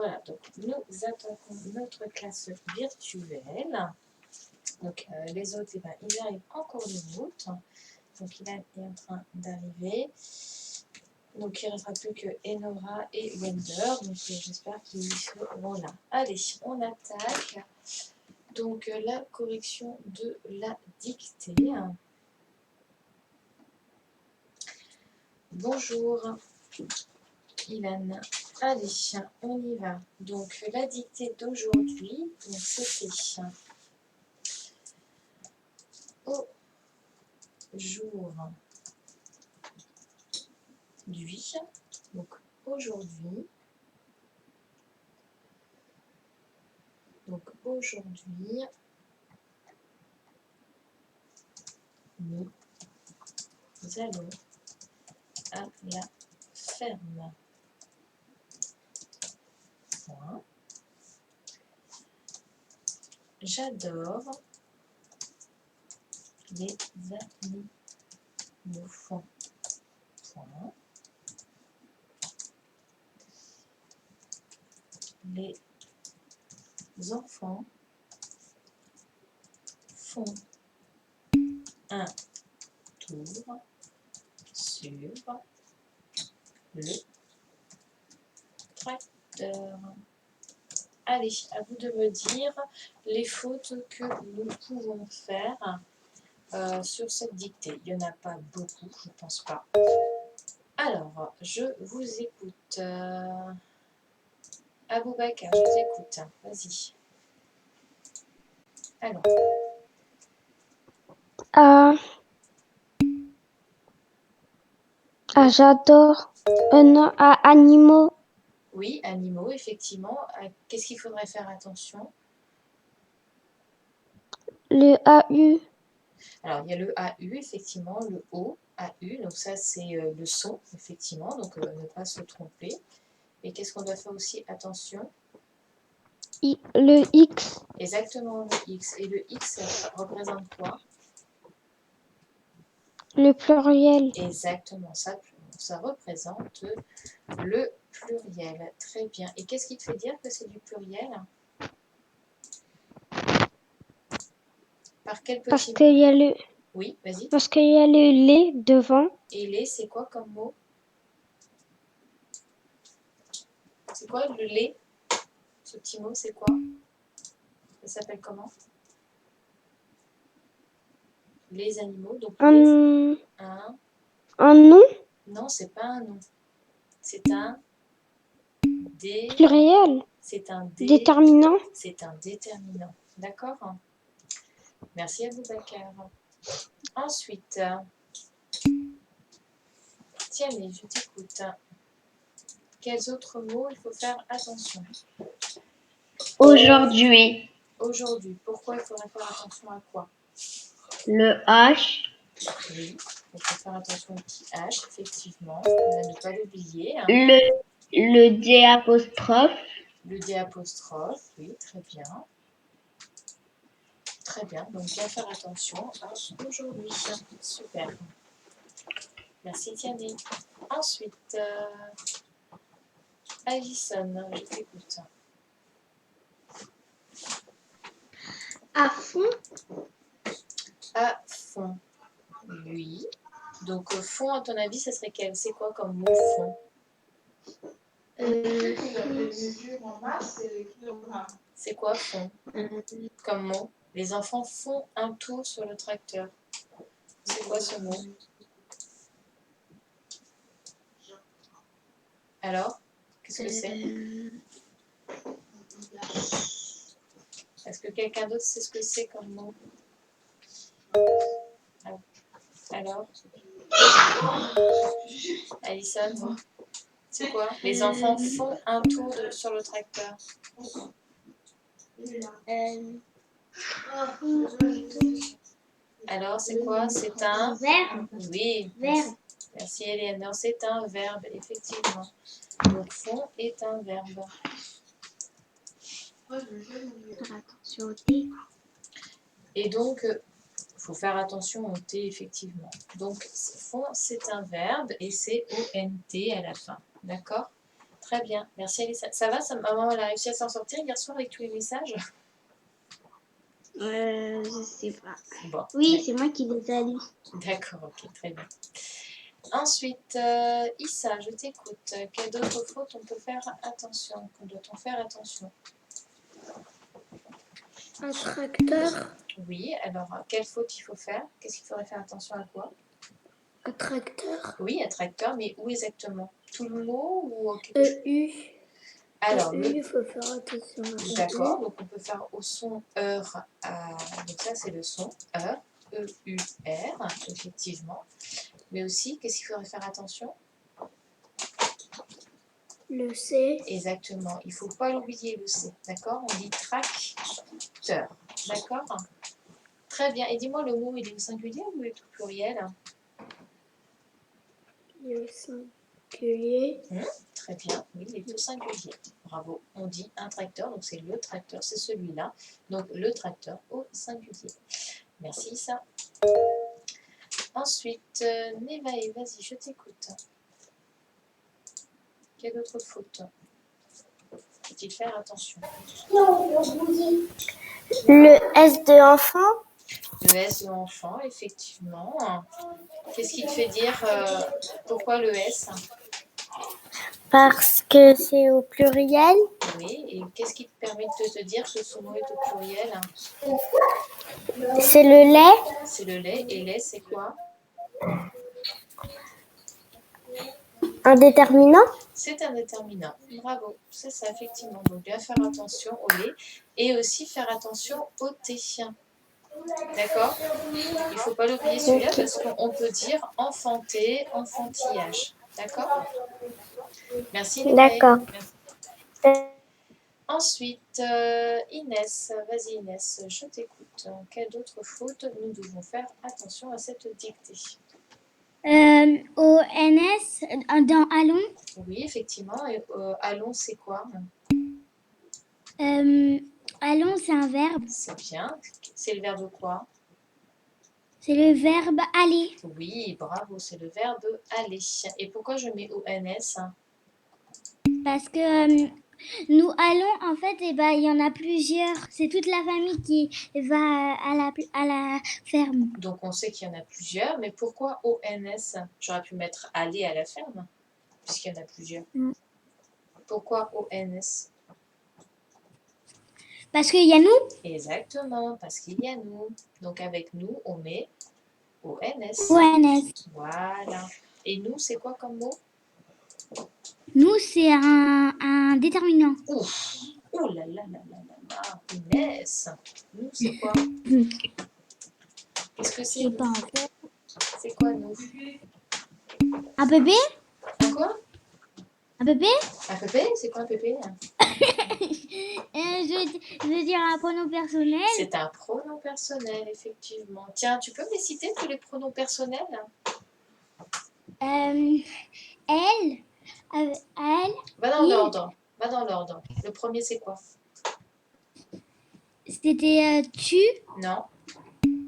Voilà, donc nous attaquons notre classe virtuelle. Donc les autres, ils arrivent en cours de route. Donc il est en train d'arriver. Donc il ne restera plus que Enora et Wender. Donc j'espère qu'ils seront là. Allez, on attaque. Donc la correction de la dictée. Bonjour Ilan. Allez, on y va. Donc la dictée d'aujourd'hui, c'était au jour du, donc aujourd'hui, nous allons à la ferme. Point. J'adore les animaux. Point. Les enfants font un tour sur le tracteur. Allez, à vous de me dire les fautes que nous pouvons faire sur cette dictée. Il n'y en a pas beaucoup, je ne pense pas. Alors, je vous écoute. Aboubakar, je t'écoute. Vas-y. Alors. J'adore. Non, animaux. Oui, animaux, effectivement. Qu'est-ce qu'il faudrait faire attention? Le AU. Alors, il y a le AU, effectivement, le O, AU. Donc ça, c'est le son, effectivement. Donc, ne pas se tromper. Et qu'est-ce qu'on doit faire aussi attention? Le X. Exactement, le X. Et le X, ça représente quoi? Le pluriel. Exactement, ça représente le pluriel. Très bien. Et qu'est-ce qui te fait dire que c'est du pluriel? Par quel petit... Parce qu'il y a le... Oui, vas-y. Parce qu'il y a le lait devant. Et lait, c'est quoi comme mot? C'est quoi le lait? Ce petit mot, c'est quoi? Ça s'appelle comment? Les animaux. Donc Un nom? Non, c'est pas un nom. C'est un Pluriel. C'est un Déterminant. C'est un déterminant. D'accord? Merci Aboubakar. Ensuite, tiens, mais je t'écoute. Quels autres mots il faut faire attention? Aujourd'hui. Aujourd'hui. Pourquoi il faudrait faire attention à quoi? Le H. Oui, il faut faire attention au petit H, effectivement. On va ne pas l'oublier. Le D apostrophe. Le D apostrophe, oui, très bien. Très bien, donc bien faire attention à aujourd'hui. Super. Merci Tiani. Ensuite, Alison, je t'écoute. À fond. À fond. Oui. Donc fond, à ton avis, ça serait quel? C'est quoi comme mot fond? C'est quoi fond comme mot? Les enfants font un tour sur le tracteur. C'est quoi ce mot? Alors, qu'est-ce que c'est? Est-ce que quelqu'un d'autre sait ce que c'est comme mot? Alors, Alison, c'est quoi? Les enfants font un tour sur le tracteur. Alors, c'est quoi? C'est un verbe. Oui. Verbe. Merci Eleanor. C'est un verbe, effectivement. Donc, fond est un verbe. Faire attention au T. Et donc, il faut faire attention au T, effectivement. Donc, fond, c'est un verbe et c'est ONT à la fin. D'accord? Très bien. Merci Elisa. Ça va, maman, elle a réussi à s'en sortir hier soir avec tous les messages? Je sais pas. Bon. Oui, c'est moi qui les ai lus. D'accord, ok, très bien. Ensuite, Issa, je t'écoute. Quelle d'autres fautes on peut faire attention? Que doit-on faire attention? Un tracteur. Oui, alors, quelle faute il faut faire? Qu'est-ce qu'il faudrait faire attention à quoi? Un tracteur. Oui, un tracteur, mais où exactement? Tout le mot ou quelque chose? EU. Alors, Il faut faire attention à d'accord, donc on peut faire au son heure, donc ça c'est le son heure, E-U-R, effectivement. Mais aussi, qu'est-ce qu'il faudrait faire attention? Le C. Exactement, il ne faut pas l'oublier le C, d'accord? On dit tracteur, d'accord? Très bien, et dis-moi le mot, il est au singulier ou il est au pluriel? Le singulier. Très bien, oui, il est au singulier. Bravo, on dit un tracteur, donc c'est le tracteur, c'est celui-là. Donc le tracteur au singulier. Merci, ça. Ensuite, Nevae, vas-y, je t'écoute. Quelle autre faute? Faut-il faire attention? Le S de enfant. Le S de enfant, effectivement. Qu'est-ce qui te fait dire pourquoi le S? Parce que c'est au pluriel. Oui, et qu'est-ce qui te permet de te dire que ce mot est au pluriel? C'est le lait. C'est le lait, et lait, c'est quoi? Un déterminant. C'est un déterminant. Bravo, c'est ça, effectivement. Donc, bien faire attention au lait et aussi faire attention au thé. D'accord? Il ne faut pas l'oublier celui-là parce qu'on peut dire enfanter, enfantillage. D'accord? Merci, Nevae. D'accord. Merci. Ensuite, Inès, vas-y Inès, je t'écoute. Quelle autre faute nous devons faire attention à cette dictée? Au NS dans allons. Oui, effectivement. Et, allons, c'est quoi? Allons, c'est un verbe. C'est bien. C'est le verbe quoi? C'est le verbe aller. Oui, bravo, c'est le verbe aller. Et pourquoi je mets ONS? Parce que nous allons, en fait, eh ben, il y en a plusieurs. C'est toute la famille qui va à la ferme. Donc on sait qu'il y en a plusieurs, mais pourquoi ONS? J'aurais pu mettre aller à la ferme, puisqu'il y en a plusieurs. Pourquoi ONS? Parce qu'il y a nous. Exactement, parce qu'il y a nous. Donc avec nous, on met ONS. ONS. Voilà. Et nous, c'est quoi comme mot? Nous, c'est un déterminant. Ouf. Ouh là là là là là là. Inès. Nous, c'est quoi? Qu'est-ce que Je c'est? sais pas en fait. C'est quoi nous? Un bébé? Un quoi? Un bébé? Un pépé? C'est quoi un pépé? Je veux dire un pronom personnel. C'est un pronom personnel, effectivement. Tiens, tu peux me les citer tous les pronoms personnels? Elle. Elle. Va dans Il. l'ordre. Va dans l'ordre. Le premier, c'est quoi? C'était tu. Non.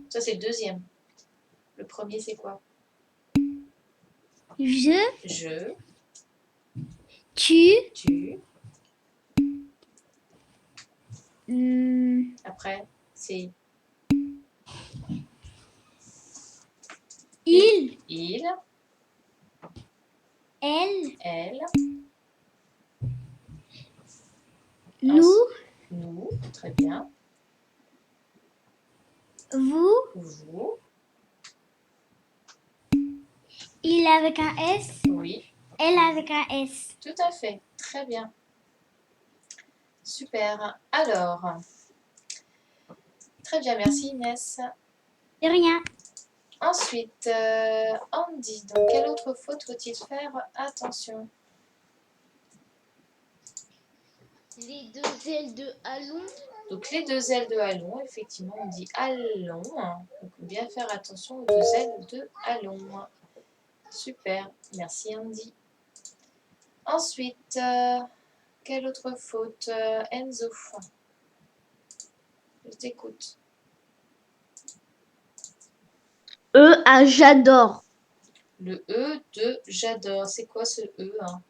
Ça, c'est le deuxième. Le premier, c'est quoi? Je. Je. Tu. Tu. hum, Après, c'est il. il. Elle. Elle. Nous. Nous. Très bien. Vous. Vous. Il avec un S. Oui. Elle avec un S. Tout à fait. Très bien. Super. Alors. Très bien. Merci Inès. De rien. Ensuite, Andy. Donc, quelle autre faute faut-il faire attention? Les deux ailes de allons. Donc, les deux ailes de allons, effectivement, on dit allons. Donc, bien faire attention aux deux ailes de allons. Super. Merci Andy. Ensuite, quelle autre faute? Enzo. Je t'écoute. À j'adore. Le E de j'adore. C'est quoi ce E, hein?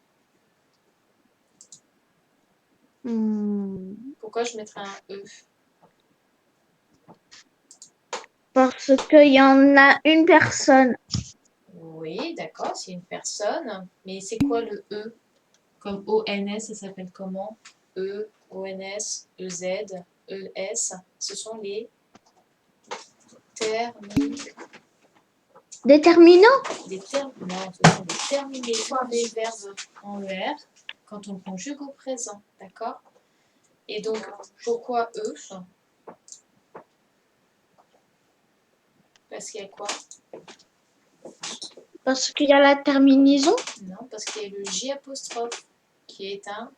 Pourquoi je mettrais un E? Parce qu'il y en a une personne. Oui, d'accord, c'est une personne. Mais c'est quoi le E? Comme ONS, ça s'appelle comment? E, ONS, EZ, ES. Ce sont les Déterminant. non, ce sont des terminaisons des verbes en ER quand on conjugue au présent. D'accord? Et donc, pourquoi E? Parce qu'il y a quoi? Parce qu'il y a la terminaison. Non, parce qu'il y a le J apostrophe qui est un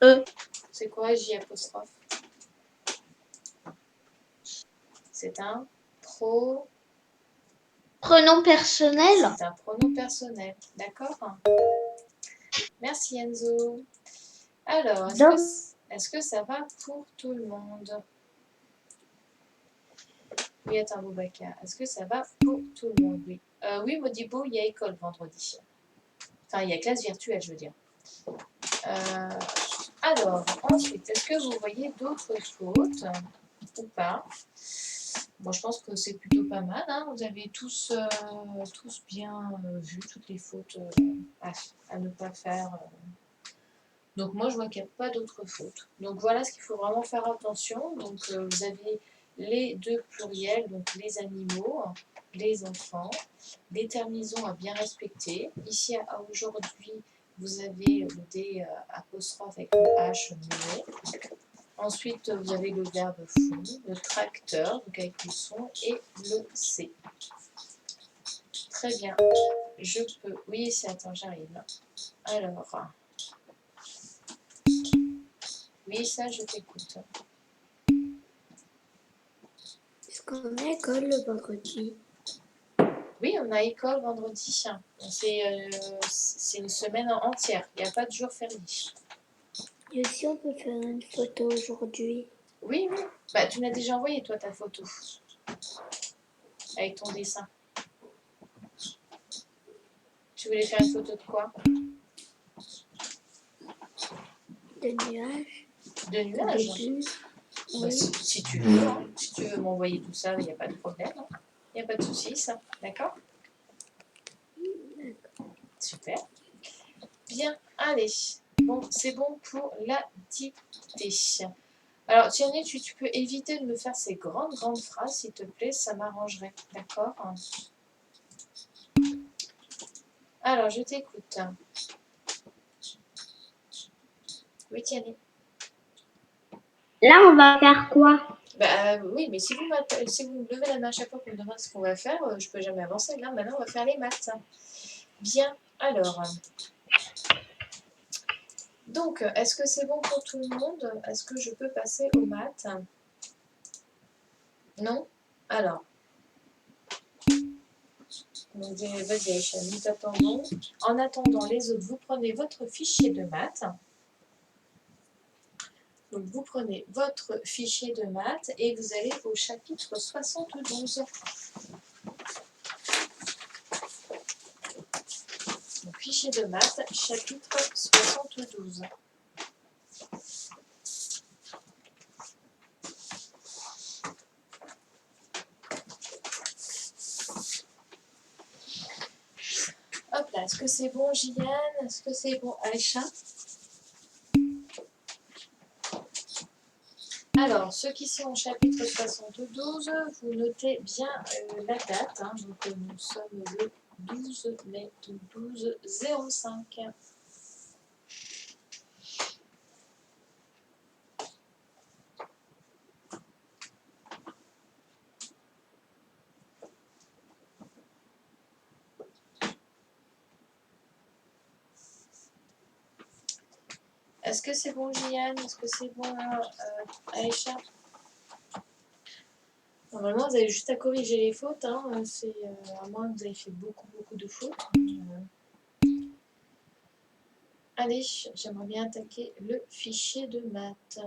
E. C'est quoi J apostrophe? C'est un Pronom personnel. C'est un pronom personnel. D'accord? Merci Enzo. Alors, est-ce que ça va pour tout le monde? Oui, attends, Boubacar. Est-ce que ça va pour tout le monde? Oui. Oui, Modibo, il y a école vendredi. Enfin, il y a classe virtuelle, je veux dire. Alors, ensuite, est-ce que vous voyez d'autres fautes ou pas? Bon, je pense que c'est plutôt pas mal. Hein. Vous avez tous bien vu toutes les fautes à ne pas faire. Donc moi, je vois qu'il n'y a pas d'autres fautes. Donc voilà ce qu'il faut vraiment faire attention. Donc vous avez les deux pluriels, donc les animaux, les enfants, les terminaisons à bien respecter. Ici, à aujourd'hui, vous avez le D apostrophe avec le H muet. Ensuite, vous avez le verbe fond, le tracteur, donc avec le son, et le C. Très bien. Je peux... Oui, c'est... Attends, j'arrive. Alors... Oui, ça, je t'écoute. Est-ce qu'on a école le vendredi? Oui, on a école vendredi. C'est une semaine entière. Il n'y a pas de jour férié. Et aussi, on peut faire une photo aujourd'hui. Oui, oui. Bah, tu m'as déjà envoyé, toi, ta photo. Avec ton dessin. Tu voulais faire une photo de quoi? De nuages. De nuages? Des bulles. Bah, Oui. si tu veux, hein. Si tu veux m'envoyer tout ça, il n'y a pas de problème. Hein. Il n'y a pas de souci, ça. D'accord? Super. Bien, allez. Bon, c'est bon pour la dictée. Alors, Tierney, tu peux éviter de me faire ces grandes phrases, s'il te plaît, ça m'arrangerait. D'accord? Alors, je t'écoute. Oui, Tierney. Là, on va faire quoi? Bah, oui, mais si vous me levez la main à chaque fois pour me demander ce qu'on va faire, je peux jamais avancer. Là, maintenant, on va faire les maths. Bien, alors. Donc, est-ce que c'est bon pour tout le monde? Est-ce que je peux passer aux maths? Non? Alors. Donc, variation, nous attendons. En attendant les autres, vous prenez votre fichier de maths. Donc, vous prenez votre fichier de maths et vous allez au chapitre 72. Donc, fichier de maths, chapitre 72. Hop là, est-ce que c'est bon, Gilliane? Est-ce que c'est bon, Aïcha? Alors, ceux qui sont au chapitre 72, vous notez bien la date. Hein, donc, nous sommes le 12 mai 12/05. Est-ce que c'est bon, Gilliane? Est-ce que c'est bon, Aïcha? Normalement, vous avez juste à corriger les fautes. Hein, à moins que vous ayez fait beaucoup de fautes. Allez, j'aimerais bien attaquer le fichier de maths.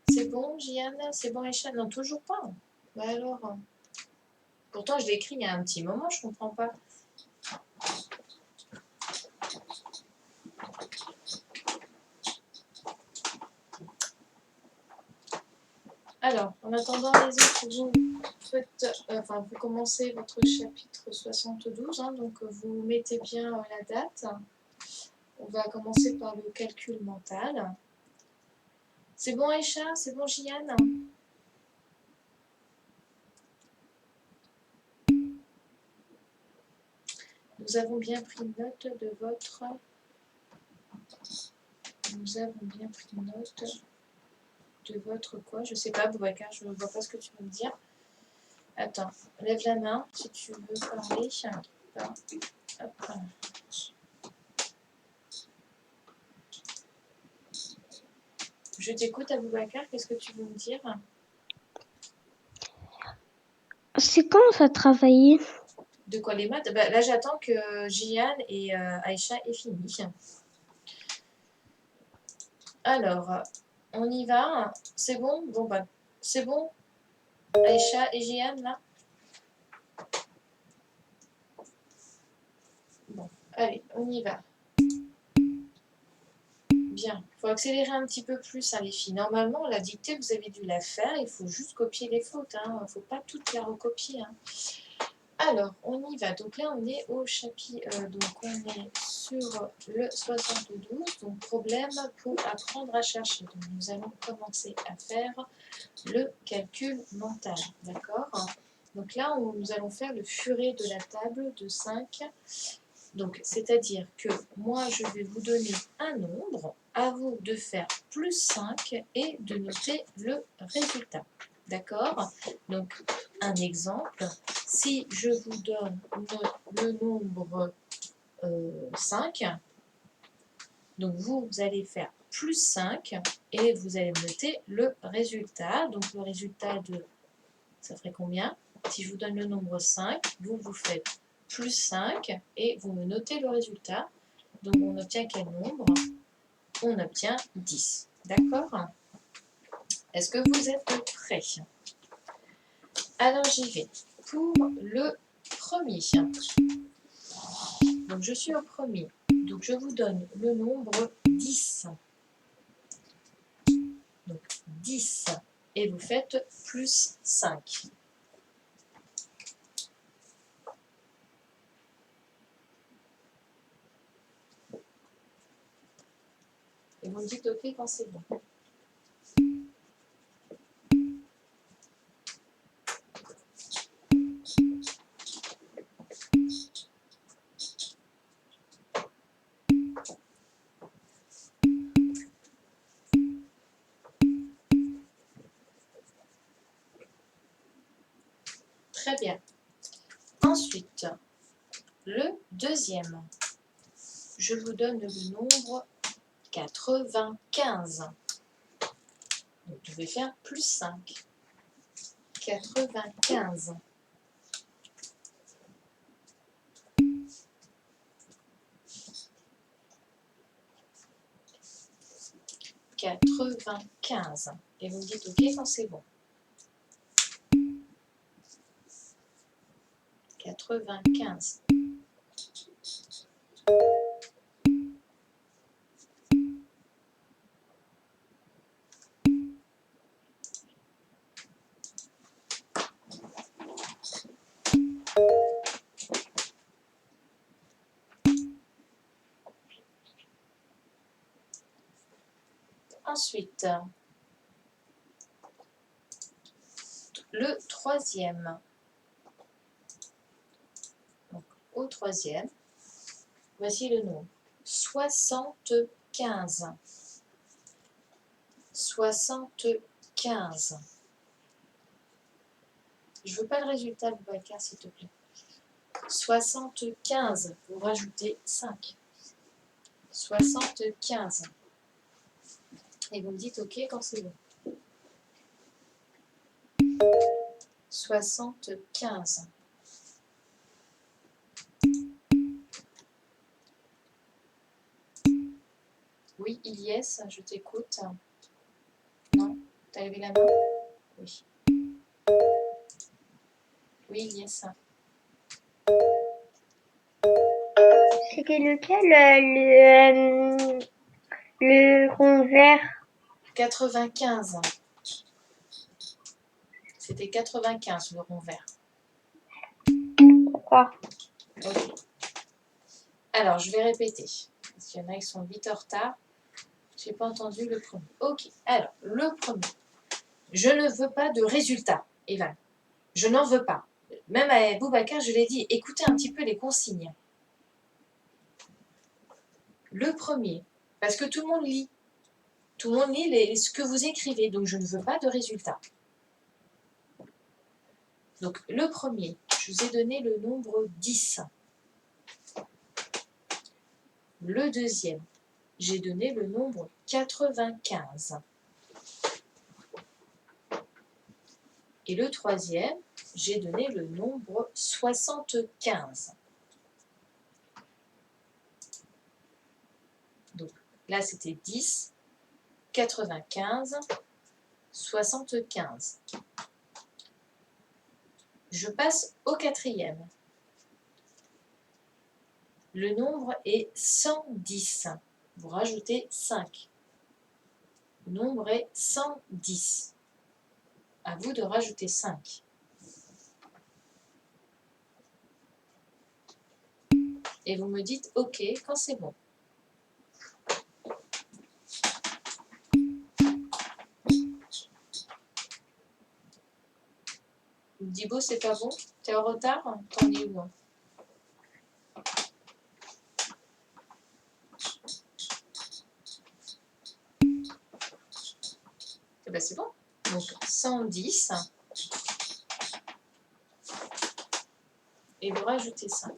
C'est bon, Gianne? C'est bon, Aïcha? Non, toujours pas. Bah alors. Pourtant, je l'ai écrit il y a un petit moment, je comprends pas. Alors, en attendant les autres, vous commencez votre chapitre 72, hein, donc vous mettez bien la date. On va commencer par le calcul mental. C'est bon Aïcha? C'est bon Jiane? Nous avons bien pris note de votre... Nous avons bien pris note de votre quoi? Je sais pas, Boubacar, je ne vois pas ce que tu veux me dire. Attends, lève la main si tu veux parler. Hop. Je t'écoute, Aboubacar, qu'est-ce que tu veux me dire? C'est quand ça travailler? De quoi les maths? Bah, là, j'attends que Jiane et Aïcha aient fini. Alors, on y va. C'est bon? Bon, bah, c'est bon? Aïcha et Jiane, là? Bon, allez, on y va. Bien, il faut accélérer un petit peu plus, hein, les filles. Normalement, la dictée, vous avez dû la faire. Il faut juste copier les fautes. Il ne faut pas toutes les recopier. Hein. Alors, on y va. Donc là, on est au chapitre. Donc, on est sur le 72. Donc, problème pour apprendre à chercher. Donc, nous allons commencer à faire le calcul mental. D'accord? Donc là, nous allons faire le furet de la table de 5. Donc, c'est-à-dire que moi, je vais vous donner un nombre, à vous de faire plus 5 et de noter le résultat. D'accord? Donc, un exemple, si je vous donne le nombre 5, donc vous allez faire plus 5 et vous allez noter le résultat. Donc, le résultat de, ça ferait combien? Si je vous donne le nombre 5, vous faites plus 5 et vous me notez le résultat. Donc on obtient quel nombre? On obtient 10. D'accord? Est-ce que vous êtes prêts? Alors j'y vais. Pour le premier. Donc je suis au premier. Donc je vous donne le nombre 10. Donc 10. Et vous faites plus 5. Et vous me dites OK quand c'est bon. Très bien. Ensuite, le deuxième. Je vous donne le nombre 95. Donc, vous devez faire plus 5. 95. Et vous me dites OK quand c'est bon. 95. Ensuite, le troisième. Donc, au troisième, voici le nombre. 75. 75. Je veux pas le résultat du Boubacar, s'il te plaît. 75. Vous rajoutez 5. 75. Et vous me dites OK quand c'est bon. 75. Oui, Ilyes, je t'écoute. Non, t'as levé la main? Oui. Oui, il y a ça. C'était lequel le rond vert? 95. C'était 95 le rond vert. D'accord. Ok. Alors, je vais répéter. Parce qu'il y en a qui sont vite en retard. Je n'ai pas entendu le premier. Ok. Alors, le premier. Je ne veux pas de résultat, Evan. Je n'en veux pas. Même à Boubacar, je l'ai dit, écoutez un petit peu les consignes. Le premier. Parce que tout le monde lit. Tout le monde lit ce que vous écrivez. Donc, je ne veux pas de résultat. Donc, le premier. Je vous ai donné le nombre 10. Le deuxième. J'ai donné le nombre 95. Et le troisième, j'ai donné le nombre 75. Donc là, c'était 10, 95, 75. Je passe au quatrième. Le nombre est 110. Vous rajoutez 5. Le nombre est 110. À vous de rajouter 5. Et vous me dites OK quand c'est bon. Dibo, c'est pas bon? T'es en retard? T'en es où? Eh ben c'est bon. Donc 110. Et vous rajoutez 5.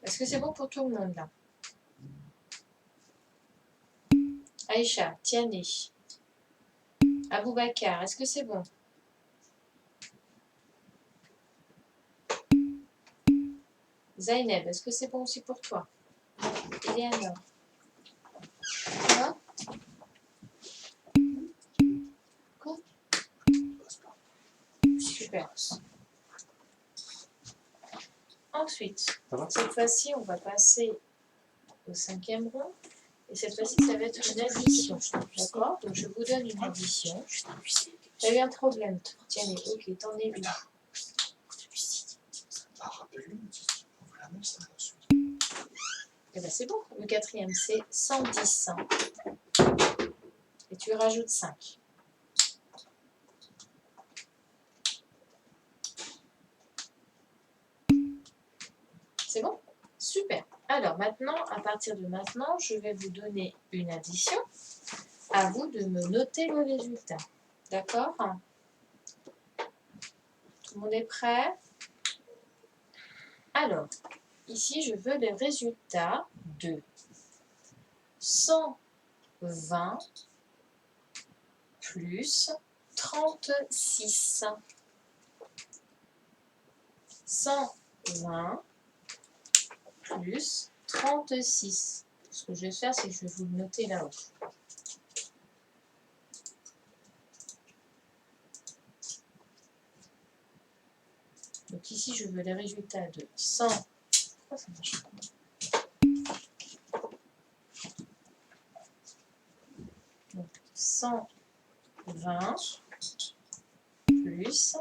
Est-ce que c'est bon pour tout le monde là? Aïcha, Tiani, Aboubacar, est-ce que c'est bon? Zaineb, est-ce que c'est bon aussi pour toi? Eleanor. Quoi? Super. Ensuite, cette fois-ci, on va passer au 5e rond. Et cette fois-ci, ça va être une addition. D'accord? Donc, je vous donne une addition. Tu as eu un problème. Tiens, ok, t'en es où? Eh bien, c'est bon. Le 4e, c'est 110. Et tu rajoutes 5. C'est bon? Super. Alors maintenant, à partir de maintenant, je vais vous donner une addition. À vous de me noter le résultat. D'accord? Tout le monde est prêt? Alors, ici, je veux le résultat de 120 plus 36. 120 plus 36. Ce que je vais faire, c'est que je vais vous le noter là-haut. Donc ici, je veux les résultats de 100. Pourquoi ça marche pas? Donc 120 plus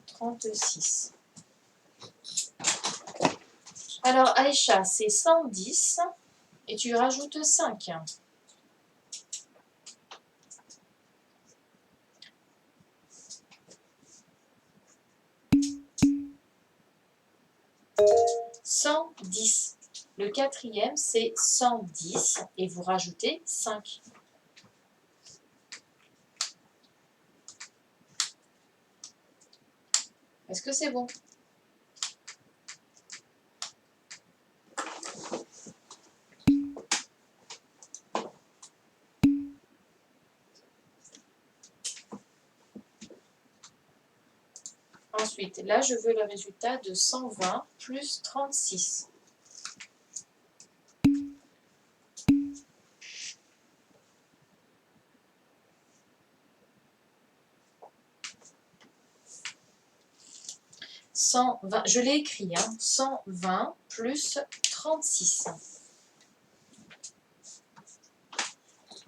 36. Alors Aïcha, c'est 110 et tu rajoutes 5. « 110. Le 4e, c'est 110 et vous rajoutez 5. Est-ce que c'est bon? Ensuite, là, je veux le résultat de 120 plus 36. 120, je l'ai écrit, hein, 120 plus 36.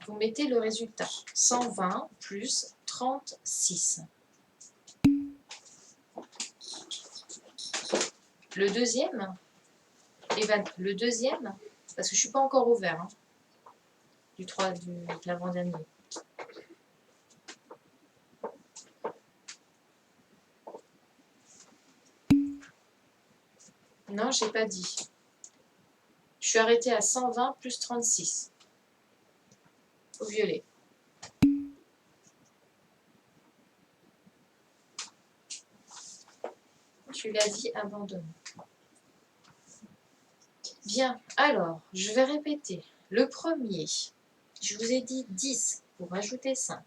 Vous mettez le résultat. 120 plus 36. Le deuxième, Evan, le deuxième, parce que je ne suis pas encore au vert, hein, de l'avant-dernier. Non, je n'ai pas dit. Je suis arrêtée à 120 plus 36. Au violet. Tu l'as dit, abandonne. Bien, alors, je vais répéter. Le premier, je vous ai dit 10 pour rajouter 5.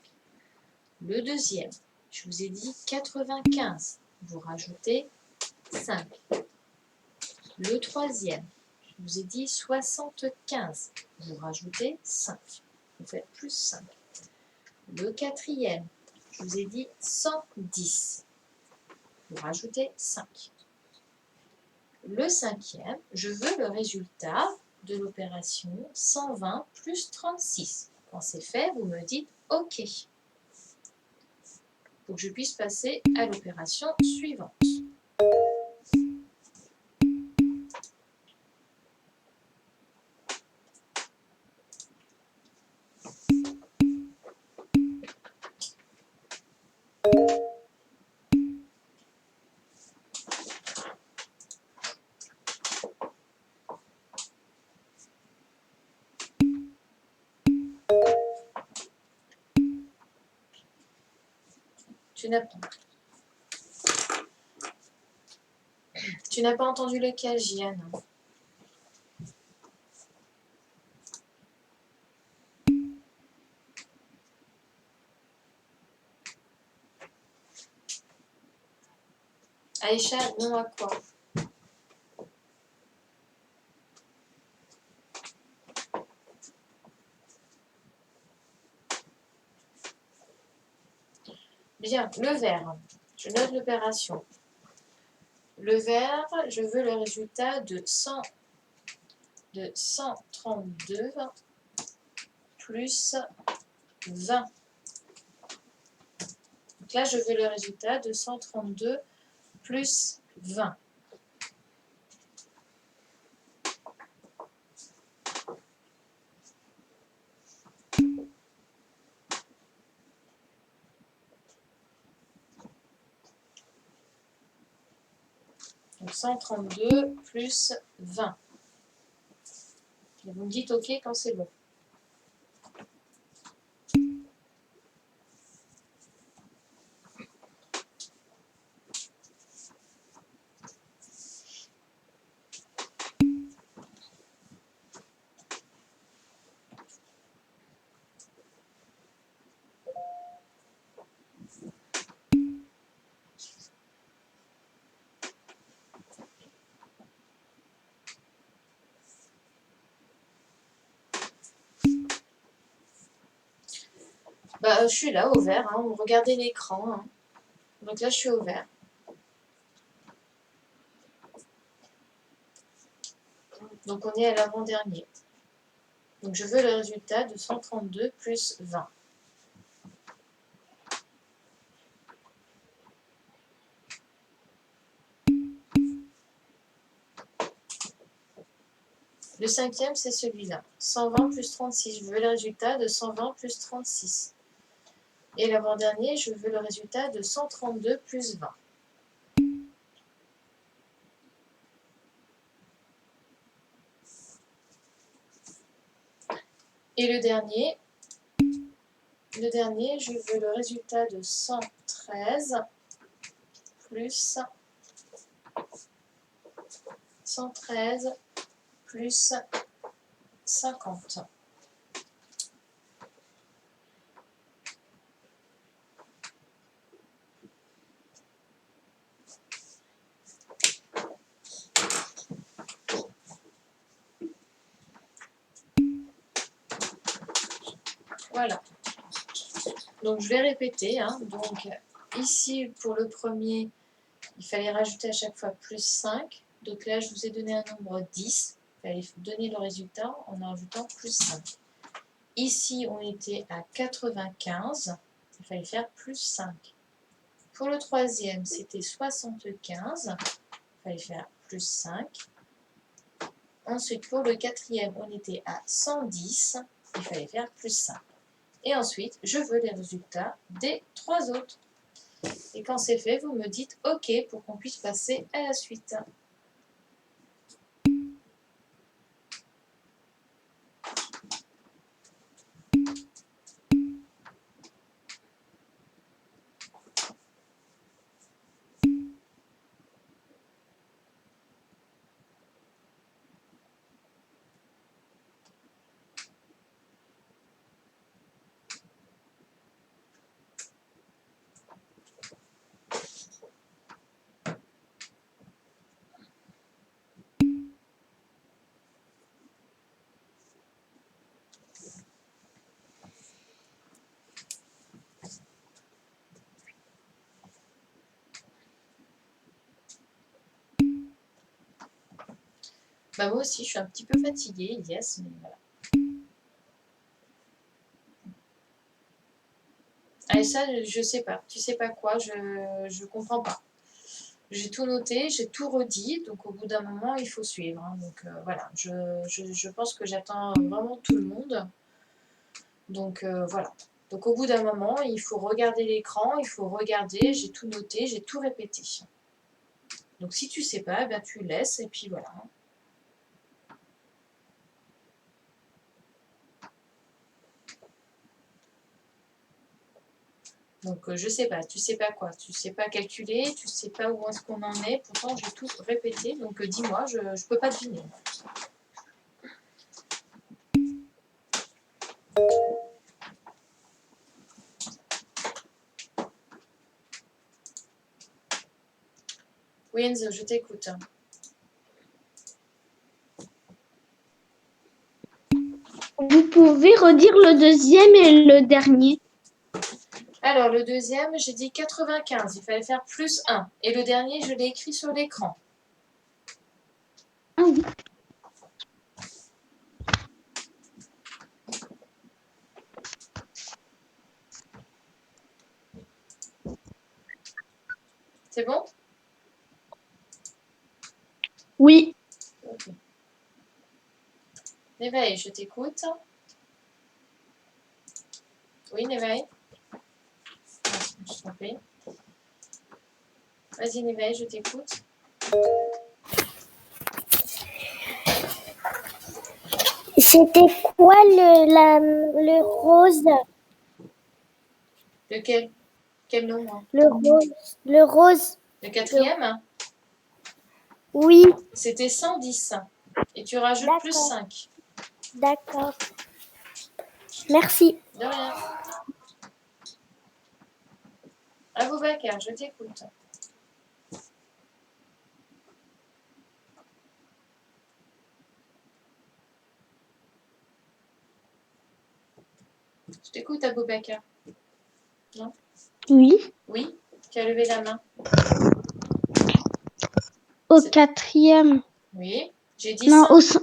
Le deuxième, je vous ai dit 95, vous rajoutez 5. Le troisième, je vous ai dit 75, vous rajoutez 5. Vous faites plus 5. Le quatrième, je vous ai dit 110, vous rajoutez 5. Le cinquième, je veux le résultat de l'opération 120 plus 36. Quand c'est fait, vous me dites OK. Pour que je puisse passer à l'opération suivante. Tu n'as pas entendu lequel, Jeanne? Aïcha, non à quoi? Bien, le vert. Je note l'opération. Le vert, je veux le résultat de 132 plus 20. Donc là, je veux le résultat de 132 plus 20. Donc 132 plus 20. Et vous me dites OK quand c'est bon. Bah, je suis là, au vert. Hein. Regardez l'écran. Hein. Donc là, je suis au vert. Donc on est à l'avant-dernier. Donc je veux le résultat de 132 plus 20. Le cinquième, c'est celui-là. 120 plus 36. Je veux le résultat de 120 plus 36. Et l'avant-dernier, je veux le résultat de 132 plus 20. Et le dernier, je veux le résultat de 113 plus 50. Voilà. Donc je vais répéter. Hein. Donc ici pour le premier, Il fallait rajouter à chaque fois plus 5. Donc là, je vous ai donné un nombre 10. Il fallait donner le résultat en rajoutant plus 5. Ici, on était à 95. Il fallait faire plus 5. Pour le troisième, c'était 75. Il fallait faire plus 5. Ensuite, pour le quatrième, on était à 110. Il fallait faire plus 5. Et ensuite, je veux les résultats des 3 autres. Et quand c'est fait, vous me dites OK pour qu'on puisse passer à la suite. Bah moi aussi, je suis un petit peu fatiguée, yes, mais voilà. Allez, ça, je sais pas. Tu sais pas quoi, je comprends pas. J'ai tout noté, j'ai tout redit, donc au bout d'un moment, il faut suivre. Hein. Donc voilà, je pense que j'attends vraiment tout le monde. Donc voilà. Donc au bout d'un moment, il faut regarder l'écran, il faut regarder, j'ai tout noté, j'ai tout répété. Donc si tu sais pas, ben, tu laisses et puis voilà. Donc je sais pas, tu sais pas quoi, tu sais pas calculer, tu sais pas où est-ce qu'on en est, pourtant j'ai tout répété, donc dis-moi, je peux pas deviner. Oui Enzo, je t'écoute. Vous pouvez redire le deuxième et le dernier? Alors le deuxième, j'ai dit 95, il fallait faire plus 1. Et le dernier, je l'ai écrit sur l'écran. Ah oui. C'est bon? Oui. Ok. Néveille, je t'écoute. Oui, Néveille? Ah, je me suis trompée. Vas-y, Néveille, je t'écoute. C'était quoi le rose? Lequel? Quel nombre? Le rose. Le rose. Le quatrième? Oui, C'était 110. Et tu rajoutes plus d'accord. 5. D'accord. Merci. De rien. Aboubacar, je t'écoute. Je t'écoute, Aboubacar. Non? Oui. Oui? Tu as levé la main. Au quatrième. Oui. J'ai dit Non, 100.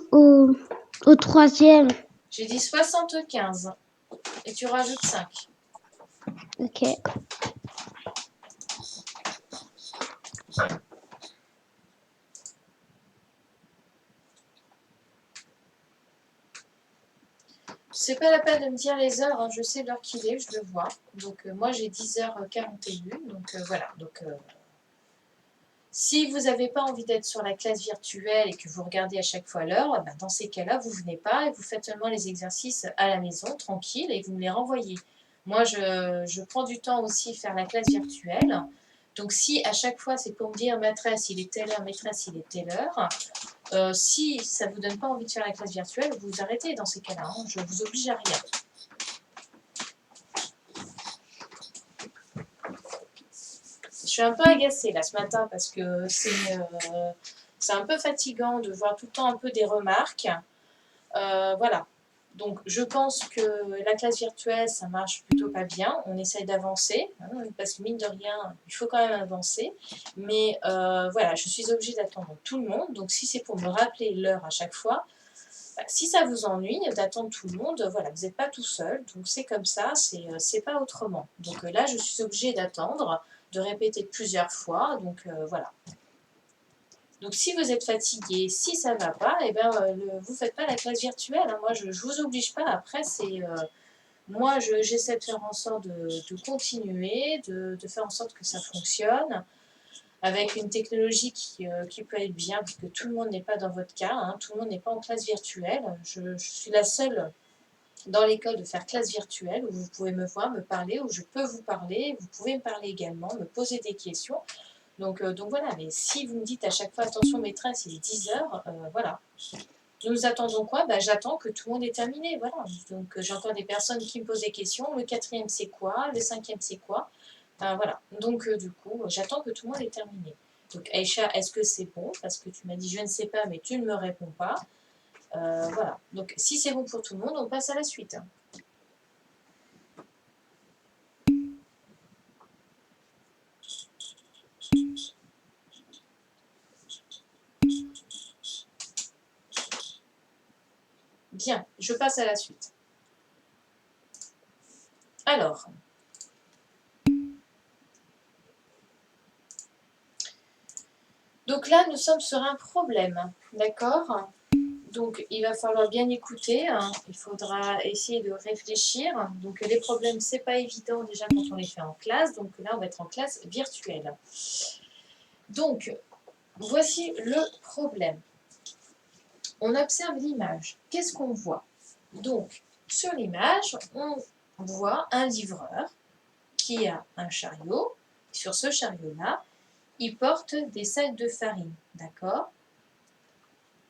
au troisième. J'ai dit 75. Et tu rajoutes 5. Ok. C'est pas la peine de me dire les heures, hein. Je sais l'heure qu'il est, je le vois. Donc moi j'ai 10h41, donc voilà. Donc si vous n'avez pas envie d'être sur la classe virtuelle et que vous regardez à chaque fois l'heure, ben dans ces cas-là, vous venez pas et vous faites seulement les exercices à la maison, tranquille, et vous me les renvoyez. Moi, je prends du temps aussi faire la classe virtuelle. Donc si à chaque fois c'est pour me dire maîtresse, il est telle heure, maîtresse, il est telle heure, si ça ne vous donne pas envie de faire la classe virtuelle, vous arrêtez dans ces cas-là. Hein. Je ne vous oblige à rien. Je suis un peu agacée là ce matin parce que c'est un peu fatigant de voir tout le temps un peu des remarques. Voilà. Donc, je pense que la classe virtuelle, ça marche plutôt pas bien. On essaye d'avancer, hein, parce que mine de rien, il faut quand même avancer. Mais voilà, je suis obligée d'attendre tout le monde. Donc, si c'est pour me rappeler l'heure à chaque fois, bah, si ça vous ennuie d'attendre tout le monde, voilà, vous n'êtes pas tout seul. Donc, c'est comme ça, c'est pas autrement. Donc là, je suis obligée d'attendre, de répéter plusieurs fois. Donc, voilà. Donc, si vous êtes fatigué, si ça ne va pas, eh ben, vous ne faites pas la classe virtuelle. Hein. Moi, je ne vous oblige pas. Après, moi, j'essaie de faire en sorte de continuer, de faire en sorte que ça fonctionne, avec une technologie qui peut être bien, parce que tout le monde n'est pas dans votre cas. Hein. Tout le monde n'est pas en classe virtuelle. Je suis la seule dans l'école de faire classe virtuelle, où vous pouvez me voir, me parler, où je peux vous parler. Vous pouvez me parler également, me poser des questions. Donc voilà, mais si vous me dites à chaque fois, attention maîtresse, il est 10 heures, voilà. Nous attendons quoi? Bah, j'attends que tout le monde ait terminé, voilà. Donc j'ai encore des personnes qui me posent des questions, le 4e c'est quoi? Le 5e c'est quoi? Voilà, donc du coup, j'attends que tout le monde ait terminé. Donc Aïcha, est-ce que c'est bon? Parce que tu m'as dit je ne sais pas, mais tu ne me réponds pas. Voilà, donc si c'est bon pour tout le monde, on passe à la suite. Bien, je passe à la suite. Alors, donc là, nous sommes sur un problème, d'accord? Donc, il va falloir bien écouter, hein. Il faudra essayer de réfléchir. Donc, les problèmes, c'est pas évident déjà quand on les fait en classe. Donc là, on va être en classe virtuelle. Donc, voici le problème. On observe l'image. Qu'est-ce qu'on voit? Donc, sur l'image, on voit un livreur qui a un chariot. Sur ce chariot-là, il porte des sacs de farine, d'accord?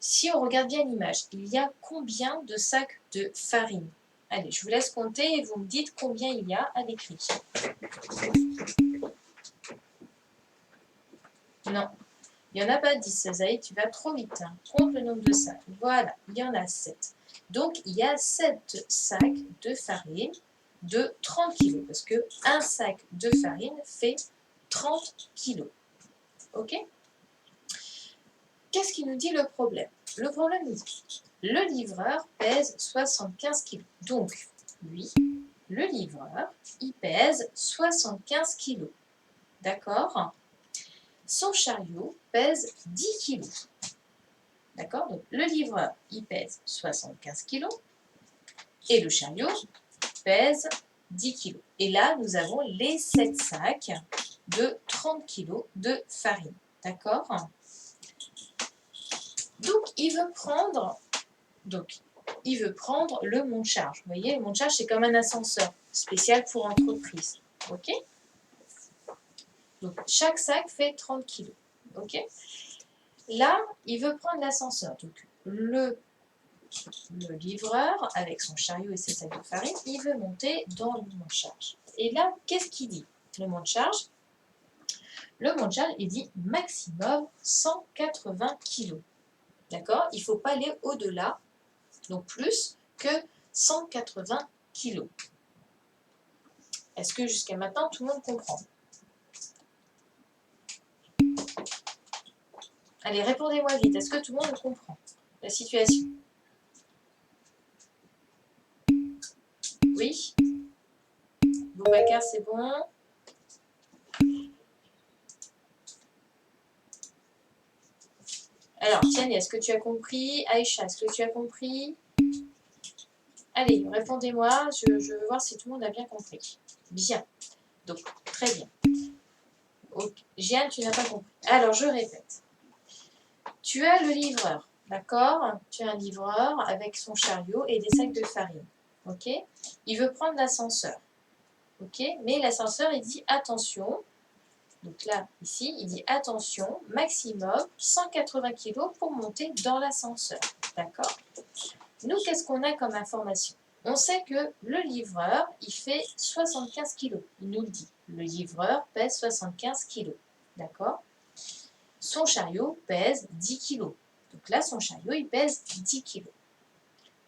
Si on regarde bien l'image, il y a combien de sacs de farine? Allez, je vous laisse compter et vous me dites combien il y a à l'écrit. Non, il n'y en a pas 10, Zaïd, tu vas trop vite. Hein. Compte le nombre de sacs. Voilà, il y en a 7. Donc, il y a 7 sacs de farine de 30 kg, parce qu'un sac de farine fait 30 kg. Ok? Qu'est-ce qui nous dit le problème? Le problème nous dit le livreur pèse 75 kg. Donc, lui, le livreur, il pèse 75 kg. D'accord? Son chariot pèse 10 kg. D'accord? Donc, le livreur, il pèse 75 kg et le chariot pèse 10 kg. Et là, nous avons les 7 sacs de 30 kg de farine. D'accord? Donc, il veut prendre le monte-charge. Vous voyez, le monte-charge, c'est comme un ascenseur spécial pour entreprise. OK? Donc, chaque sac fait 30 kg. OK? Là, il veut prendre l'ascenseur. Donc, le livreur, avec son chariot et ses sacs de farine, il veut monter dans le monte-charge. Et là, qu'est-ce qu'il dit? Le monte-charge, il dit maximum 180 kg. D'accord? Il ne faut pas aller au-delà, donc plus que 180 kg. Est-ce que jusqu'à maintenant, tout le monde comprend? Allez, répondez-moi vite. Est-ce que tout le monde comprend la situation? Oui? Boubacar, c'est bon? Alors, Tiane, est-ce que tu as compris? Aïcha, est-ce que tu as compris? Allez, répondez-moi. Je veux voir si tout le monde a bien compris. Bien. Donc, très bien. Okay. Jeanne, tu n'as pas compris. Alors, je répète. Tu as le livreur, d'accord? Tu as un livreur avec son chariot et des sacs de farine. Ok? Il veut prendre l'ascenseur. Ok? Mais l'ascenseur, il dit attention. Donc là, ici, il dit attention, maximum 180 kg pour monter dans l'ascenseur. D'accord? Nous, qu'est-ce qu'on a comme information? On sait que le livreur, il fait 75 kg. Il nous le dit. Le livreur pèse 75 kg. D'accord? Son chariot pèse 10 kg. Donc là, son chariot, il pèse 10 kg.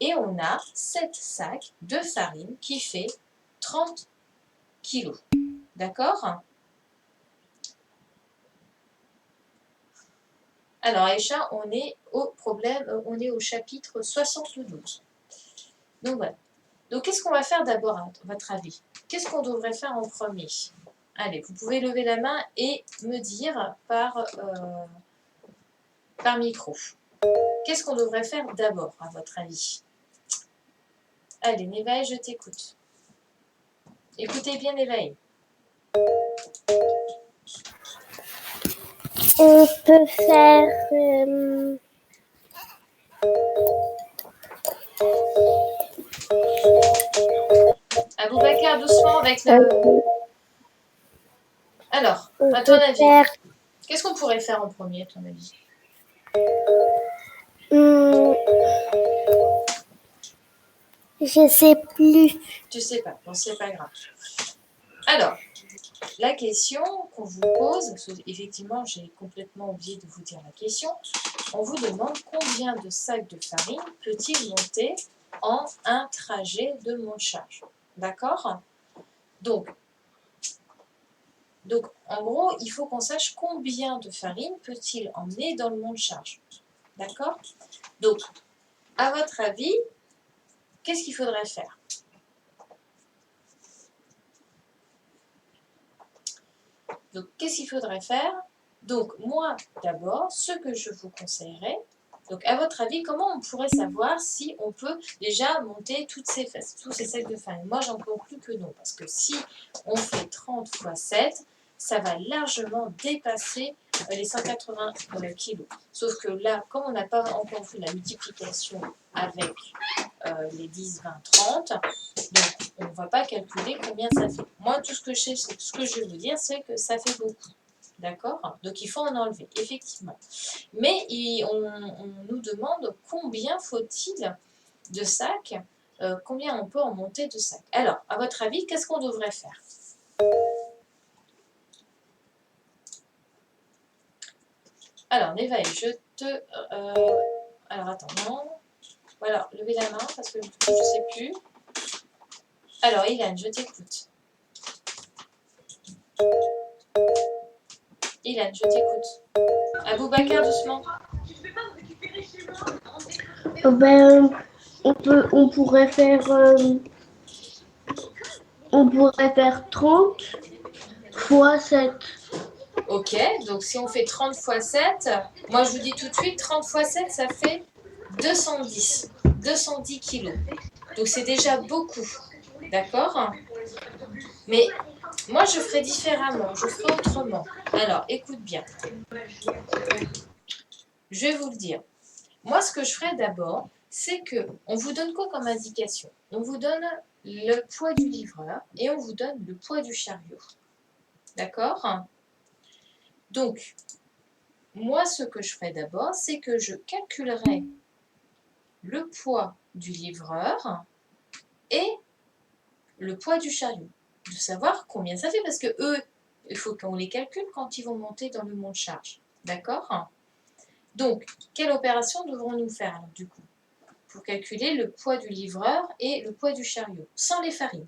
Et on a 7 sacs de farine qui fait 30 kilos. D'accord? Alors, Aïcha, on est au chapitre 72. Donc voilà. Donc, qu'est-ce qu'on va faire d'abord, à votre avis? Qu'est-ce qu'on devrait faire en premier? Allez, vous pouvez lever la main et me dire par micro. Qu'est-ce qu'on devrait faire d'abord, à votre avis? Allez, Nevaeh, je t'écoute. Écoutez bien, Nevaeh. On peut faire Aboubacar, doucement avec le... Alors, on à ton peut avis, faire qu'est-ce qu'on pourrait faire en premier, à ton avis? je sais plus. Tu sais pas, bon, c'est pas grave. Alors, la question qu'on vous pose, parce que effectivement, j'ai complètement oublié de vous dire la question, on vous demande combien de sacs de farine peut-il monter en un trajet de monte-charge. D'accord? Donc, en gros, il faut qu'on sache combien de farine peut-il emmener dans le monte-charge. D'accord? Donc, à votre avis, qu'est-ce qu'il faudrait faire? Donc, qu'est-ce qu'il faudrait faire? Donc, moi, d'abord, ce que je vous conseillerais, donc, à votre avis, comment on pourrait savoir si on peut déjà monter tous ces sacs de farine? Moi, j'en conclus que non, parce que si on fait 30 fois 7, ça va largement dépasser les 180 kilos. Sauf que là, comme on n'a pas encore vu la multiplication avec les 10, 20, 30, donc on ne va pas calculer combien ça fait. Moi, tout ce que je vais vous dire, c'est que ça fait beaucoup. D'accord? Donc, il faut en enlever, effectivement. Mais on nous demande combien faut-il de sacs, combien on peut en monter de sacs. Alors, à votre avis, qu'est-ce qu'on devrait faire? Alors, Nevaeh, je te... alors, attends, non. Voilà, levez la main parce que du coup, je ne sais plus. Alors, Ilan, je t'écoute. Ilan, je t'écoute. Aboubacar, doucement. Ben, on pourrait faire 30 fois 7. Ok, donc si on fait 30 fois 7, moi je vous dis tout de suite, 30 fois 7, ça fait 210 kilos. Donc c'est déjà beaucoup, d'accord? Mais moi je ferai différemment, je ferai autrement. Alors écoute bien, je vais vous le dire. Moi ce que je ferai d'abord, c'est que on vous donne quoi comme indication? On vous donne le poids du livreur et on vous donne le poids du chariot. D'accord? Donc, moi, ce que je ferai d'abord, c'est que je calculerai le poids du livreur et le poids du chariot. De savoir combien ça fait, parce que eux, il faut qu'on les calcule quand ils vont monter dans le monte-charge. D'accord? Donc, quelle opération devrons-nous faire, alors, du coup, pour calculer le poids du livreur et le poids du chariot, sans les farines?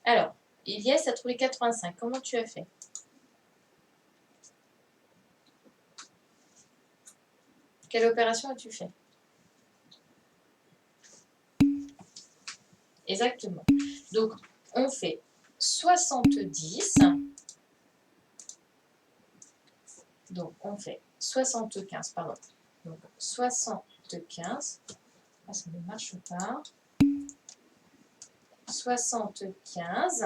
Alors, Ilyes a trouvé 85. Comment tu as fait? Quelle opération as-tu fait? Exactement. Donc, on fait 70. Donc, on fait 75, pardon. Donc, 75. Ah, ça ne marche pas. 75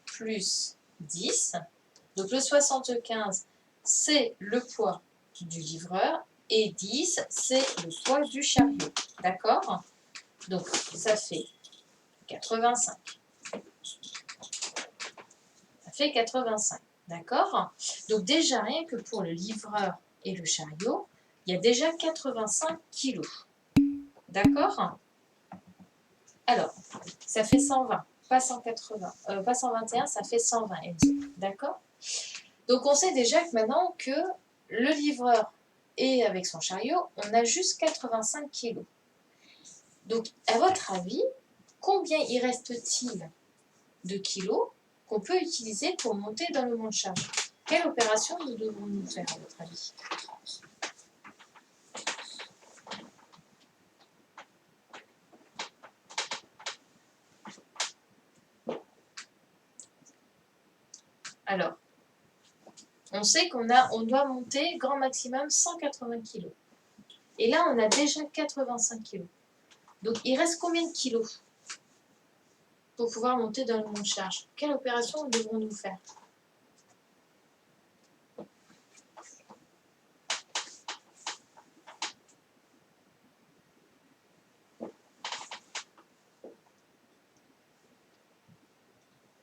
plus 10. Donc, le 75, c'est le poids du livreur. Et 10, c'est le poids du chariot. D'accord? Donc, ça fait 85. Ça fait 85. D'accord? Donc, déjà, rien que pour le livreur et le chariot, il y a déjà 85 kilos. D'accord? Alors, ça fait 120, pas 180, pas 121, ça fait 120 Enzo. D'accord? Donc, on sait déjà que maintenant que le livreur est avec son chariot, on a juste 85 kilos. Donc, à votre avis, combien il reste-t-il de kilos qu'on peut utiliser pour monter dans le monte-charge? Quelle opération nous devons-nous faire, à votre avis? Alors, on sait on doit monter grand maximum 180 kg. Et là, on a déjà 85 kg. Donc, il reste combien de kilos pour pouvoir monter dans le monte-charge? Quelle opération devrons-nous faire?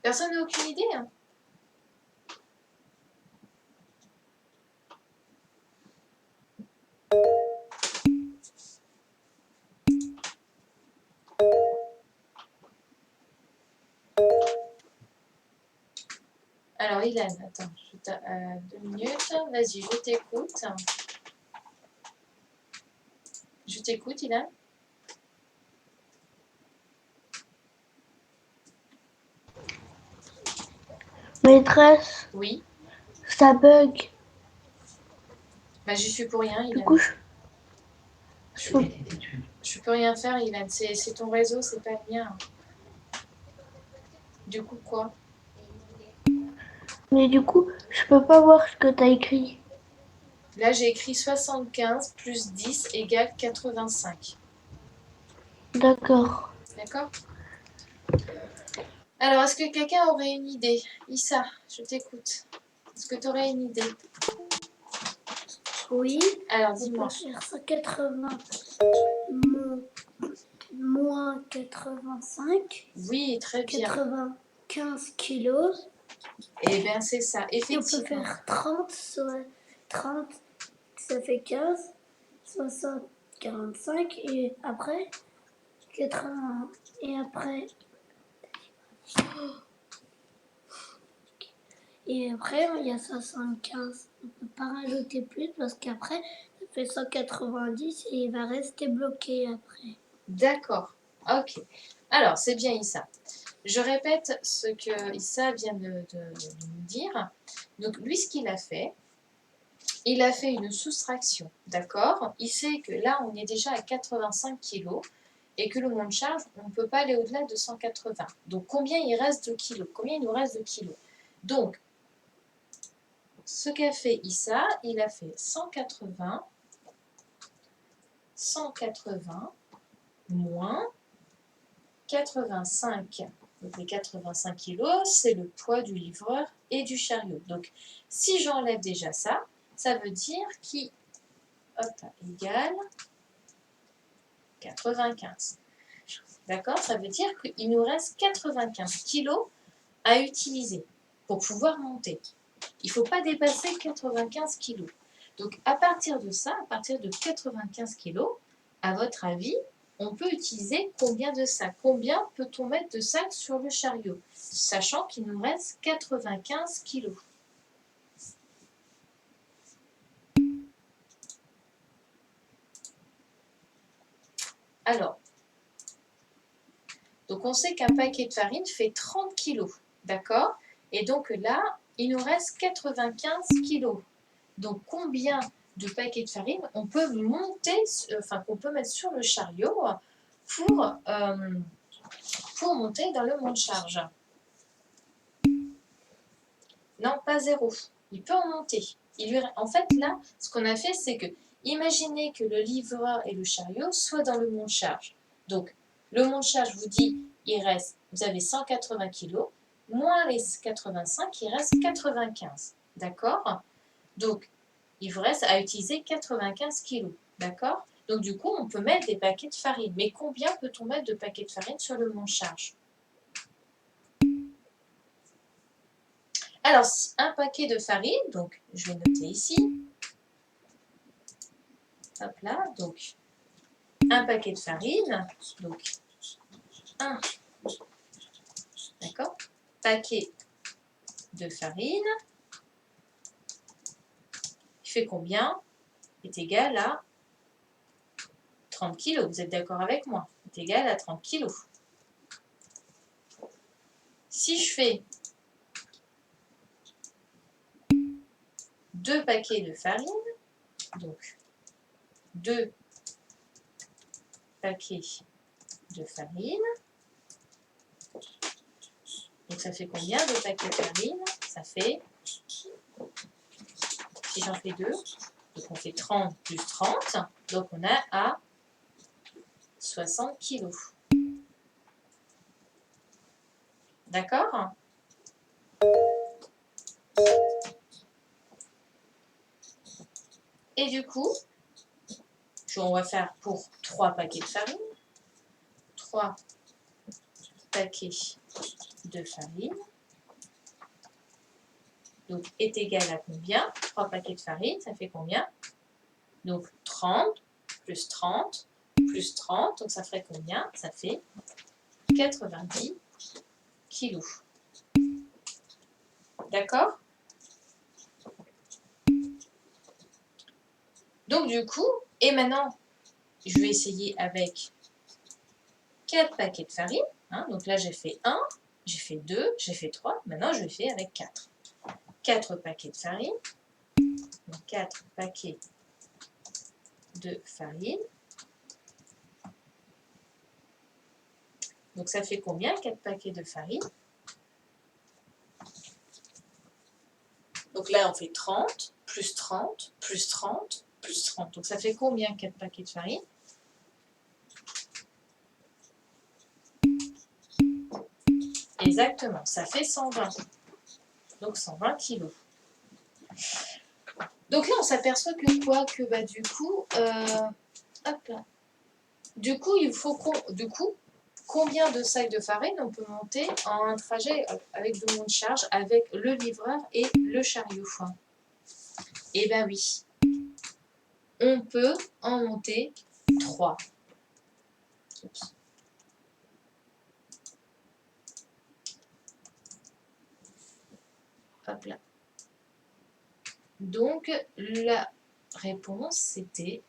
Personne n'a aucune idée, hein? Alors, Ilan, attends, 2 minutes. Vas-y, je t'écoute. Je t'écoute, Ilan. Maîtresse, Oui. ça bug. Bah, j'y suis pour rien, Du Ilan. coup, Je peux rien faire, Ilan. C'est ton réseau, c'est pas le mien. Du coup, quoi? mais du coup, je peux pas voir ce que t'as écrit. Là, j'ai écrit 75 plus 10 égale 85. D'accord. D'accord? Alors, est-ce que quelqu'un aurait une idée? Issa, je t'écoute. Est-ce que tu aurais une idée? Oui, Alors, on dis-moi. peut faire 180 moins 85, Oui, très bien. 95 kilos. Eh bien, c'est ça, Et on peut effectivement. faire 30, soit 30, ça fait 15, 60, 45, et après 80, et après, il y a 75. On peut pas rajouter plus parce qu'après, ça fait 190 et il va rester bloqué après. D'accord. Ok. Alors, c'est bien Issa. Je répète ce que Issa vient de nous dire. Donc, lui, ce qu'il a fait, il a fait une soustraction. D'accord? Il sait que là, on est déjà à 85 kilos et que le monte-charge, on ne peut pas aller au-delà de 180. Donc, combien il reste de kilos? Combien il nous reste de kilos? Donc, ce qu'a fait Issa, il a fait 180 moins 85. Donc les 85 kilos, c'est le poids du livreur et du chariot. Donc si j'enlève déjà ça, ça veut dire qu'il égale 95. D'accord? Ça veut dire qu'il nous reste 95 kilos à utiliser pour pouvoir monter. Il ne faut pas dépasser 95 kilos. Donc à partir de ça, à partir de 95 kilos, à votre avis, on peut utiliser combien de sacs? Combien peut-on mettre de sacs sur le chariot? Sachant qu'il nous reste 95 kilos. Alors, donc on sait qu'un paquet de farine fait 30 kilos, d'accord? Et donc là, il nous reste 95 kilos. Donc combien de paquets de farine on peut monter, qu'on peut mettre sur le chariot pour monter dans le monte-charge? Non, pas 0. Il peut en monter. En fait, là, ce qu'on a fait, c'est que, imaginez que le livreur et le chariot soient dans le monte-charge. Donc, le monte-charge vous dit, vous avez 180 kg, moins les 85, il reste 95. D'accord? Donc, il vous reste à utiliser 95 kg. D'accord? Donc, du coup, on peut mettre des paquets de farine. Mais combien peut-on mettre de paquets de farine sur le monte-charge? Alors, un paquet de farine, donc je vais noter ici. Hop là, donc un paquet de farine, donc 1. D'accord? Paquet de farine, qui fait combien? Est égal à 30 kg. Vous êtes d'accord avec moi? Est égal à 30 kg. Si je fais 2 paquets de farine, donc 2 paquets de farine, donc ça fait combien de paquets de farine? Ça fait, si j'en fais 2, donc on fait 30 plus 30, donc on a à 60 kg. D'accord? Et du coup, on va faire pour 3 paquets de farine. 3 paquets de farine. Donc, est égal à combien? 3 paquets de farine, ça fait combien? Donc, 30 plus 30 plus 30. Donc, ça ferait combien? Ça fait 90 kilos. D'accord? Donc, du coup, et maintenant, je vais essayer avec 4 paquets de farine. Hein, donc là, j'ai fait 1, j'ai fait 2, j'ai fait 3. Maintenant, je vais faire avec 4. 4 paquets de farine. Donc 4 paquets de farine. Donc ça fait combien 4 paquets de farine? Donc là, on fait 30, plus 30, plus 30, plus 30. Donc ça fait combien 4 paquets de farine? Exactement, ça fait 120. Donc 120 kilos. Donc là, on s'aperçoit que quoi? Que bah du coup, hop là. Du coup, il faut combien de sacs de farine on peut monter en un trajet avec de monts de charge avec le livreur et le chariot? Eh bien oui, on peut en monter 3. Oups. Hop là. Donc, la réponse, c'était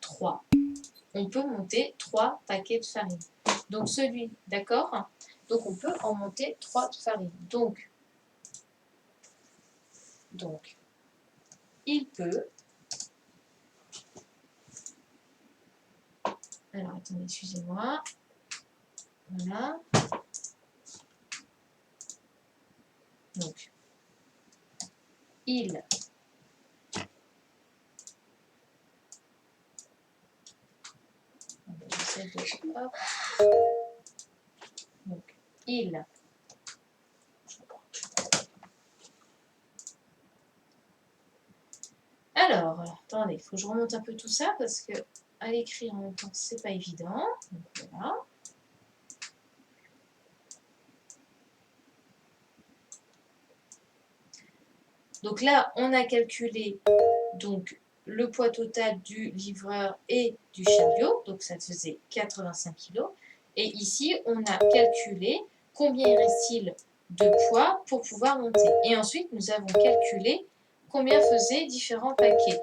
3. On peut monter 3 paquets de farine. Donc, d'accord? Donc, on peut en monter 3 de farine. Donc, il peut... Alors, attendez, excusez-moi. Voilà. Donc, il hop. Donc, il alors, attendez, il faut que je remonte un peu tout ça parce que à l'écrit en même temps, c'est pas évident. Donc, voilà. Donc là, on a calculé donc, le poids total du livreur et du chariot. Donc ça faisait 85 kg. Et ici, on a calculé combien il reste-t-il de poids pour pouvoir monter. Et ensuite, nous avons calculé combien faisaient différents paquets.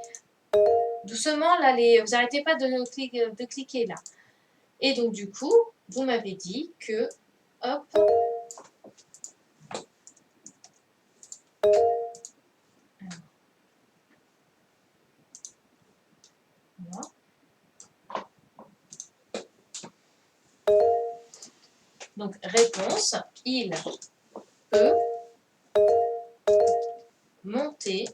Doucement, là, vous n'arrêtez pas de cliquer là. Et donc, du coup, vous m'avez dit que, hop, voilà. Donc, réponse, il peut monter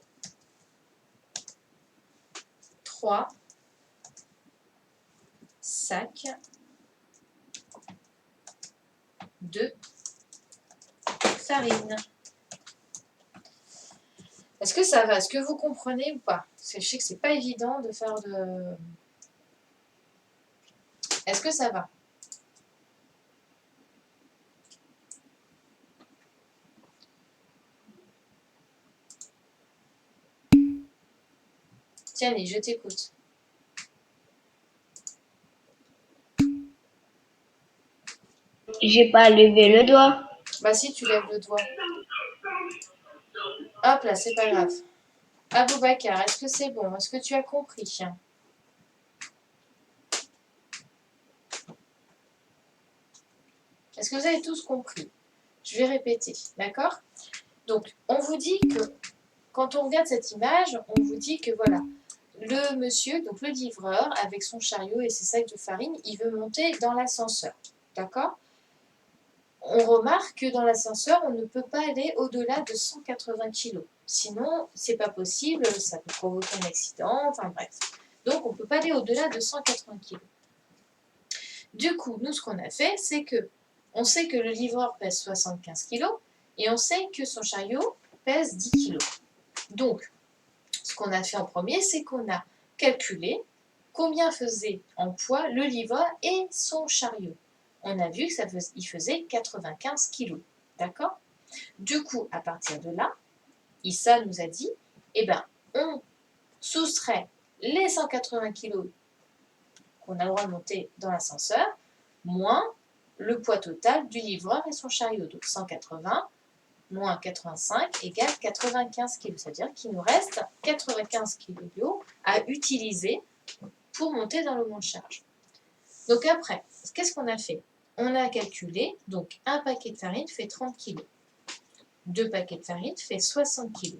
3 sacs de farine. Est-ce que ça va? Est-ce que vous comprenez ou pas? Parce que je sais que c'est pas évident de faire de... Est-ce que ça va? Tiens, je t'écoute. J'ai pas levé le doigt. Bah si, tu lèves le doigt. Hop là, c'est pas grave. Aboubacar, est-ce que c'est bon? Est-ce que tu as compris? Est-ce que vous avez tous compris? Je vais répéter, d'accord? Donc, on vous dit que, quand on regarde cette image, on vous dit que voilà, le monsieur, donc le livreur, avec son chariot et ses sacs de farine, il veut monter dans l'ascenseur, d'accord? On remarque que dans l'ascenseur, on ne peut pas aller au-delà de 180 kg. Sinon, c'est pas possible, ça peut provoquer un accident, enfin bref. Donc, on ne peut pas aller au-delà de 180 kg. Du coup, nous, ce qu'on a fait, c'est que on sait que le livreur pèse 75 kg et on sait que son chariot pèse 10 kg. Donc, ce qu'on a fait en premier, c'est qu'on a calculé combien faisait en poids le livreur et son chariot. On a vu qu'il faisait 95 kg. D'accord? Du coup, à partir de là, Issa nous a dit, eh ben, on soustrait les 180 kg qu'on a le droit de monter dans l'ascenseur, moins le poids total du livreur et son chariot. Donc 180 moins 85 égale 95 kg. C'est-à-dire qu'il nous reste 95 kg à utiliser pour monter dans le monte-charge. Donc après, qu'est-ce qu'on a fait? On a calculé, donc un paquet de farine fait 30 kg. 2 paquets de farine fait 60 kg.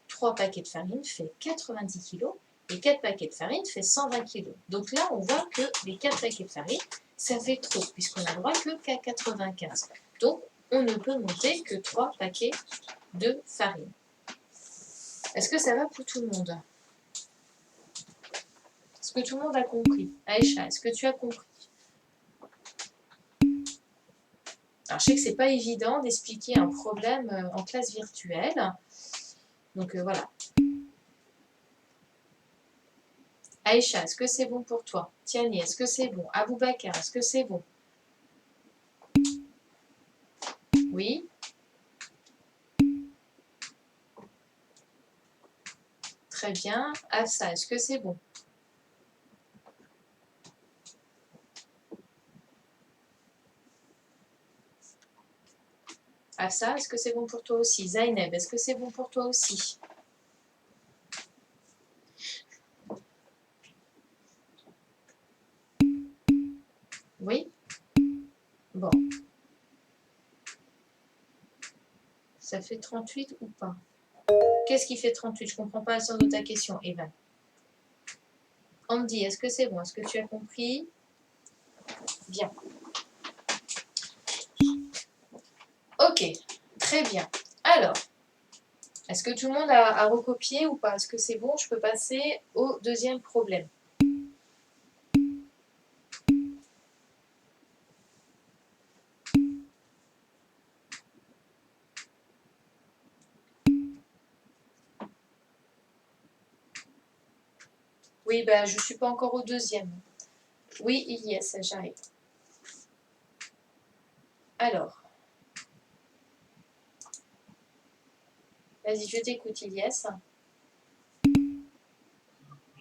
3 paquets de farine fait 90 kg. Et 4 paquets de farine fait 120 kg. Donc là, on voit que les 4 paquets de farine, ça fait trop, puisqu'on n'a le droit que qu'à 95. Donc, on ne peut monter que 3 paquets de farine. Est-ce que ça va pour tout le monde? Est-ce que tout le monde a compris? Aïcha, est-ce que tu as compris? Alors, je sais que c'est pas évident d'expliquer un problème en classe virtuelle. Donc, voilà. Aïcha, est-ce que c'est bon pour toi? Tiani, est-ce que c'est bon? Aboubacar, est-ce que c'est bon? Oui? Très bien. Afsa, est-ce que c'est bon? Afsa, est-ce que c'est bon pour toi aussi? Zaineb, est-ce que c'est bon pour toi aussi? Oui? Bon. Ça fait 38 ou pas? Qu'est-ce qui fait 38? Je ne comprends pas le sens de ta question, Evan. Andy, est-ce que c'est bon? Est-ce que tu as compris? Bien. Ok, très bien. Alors, est-ce que tout le monde a recopié ou pas? Est-ce que c'est bon? Je peux passer au deuxième problème. Oui, bah, je ne suis pas encore au deuxième. Oui, Ilyes, j'arrive. Alors. Vas-y, je t'écoute, Ilyes.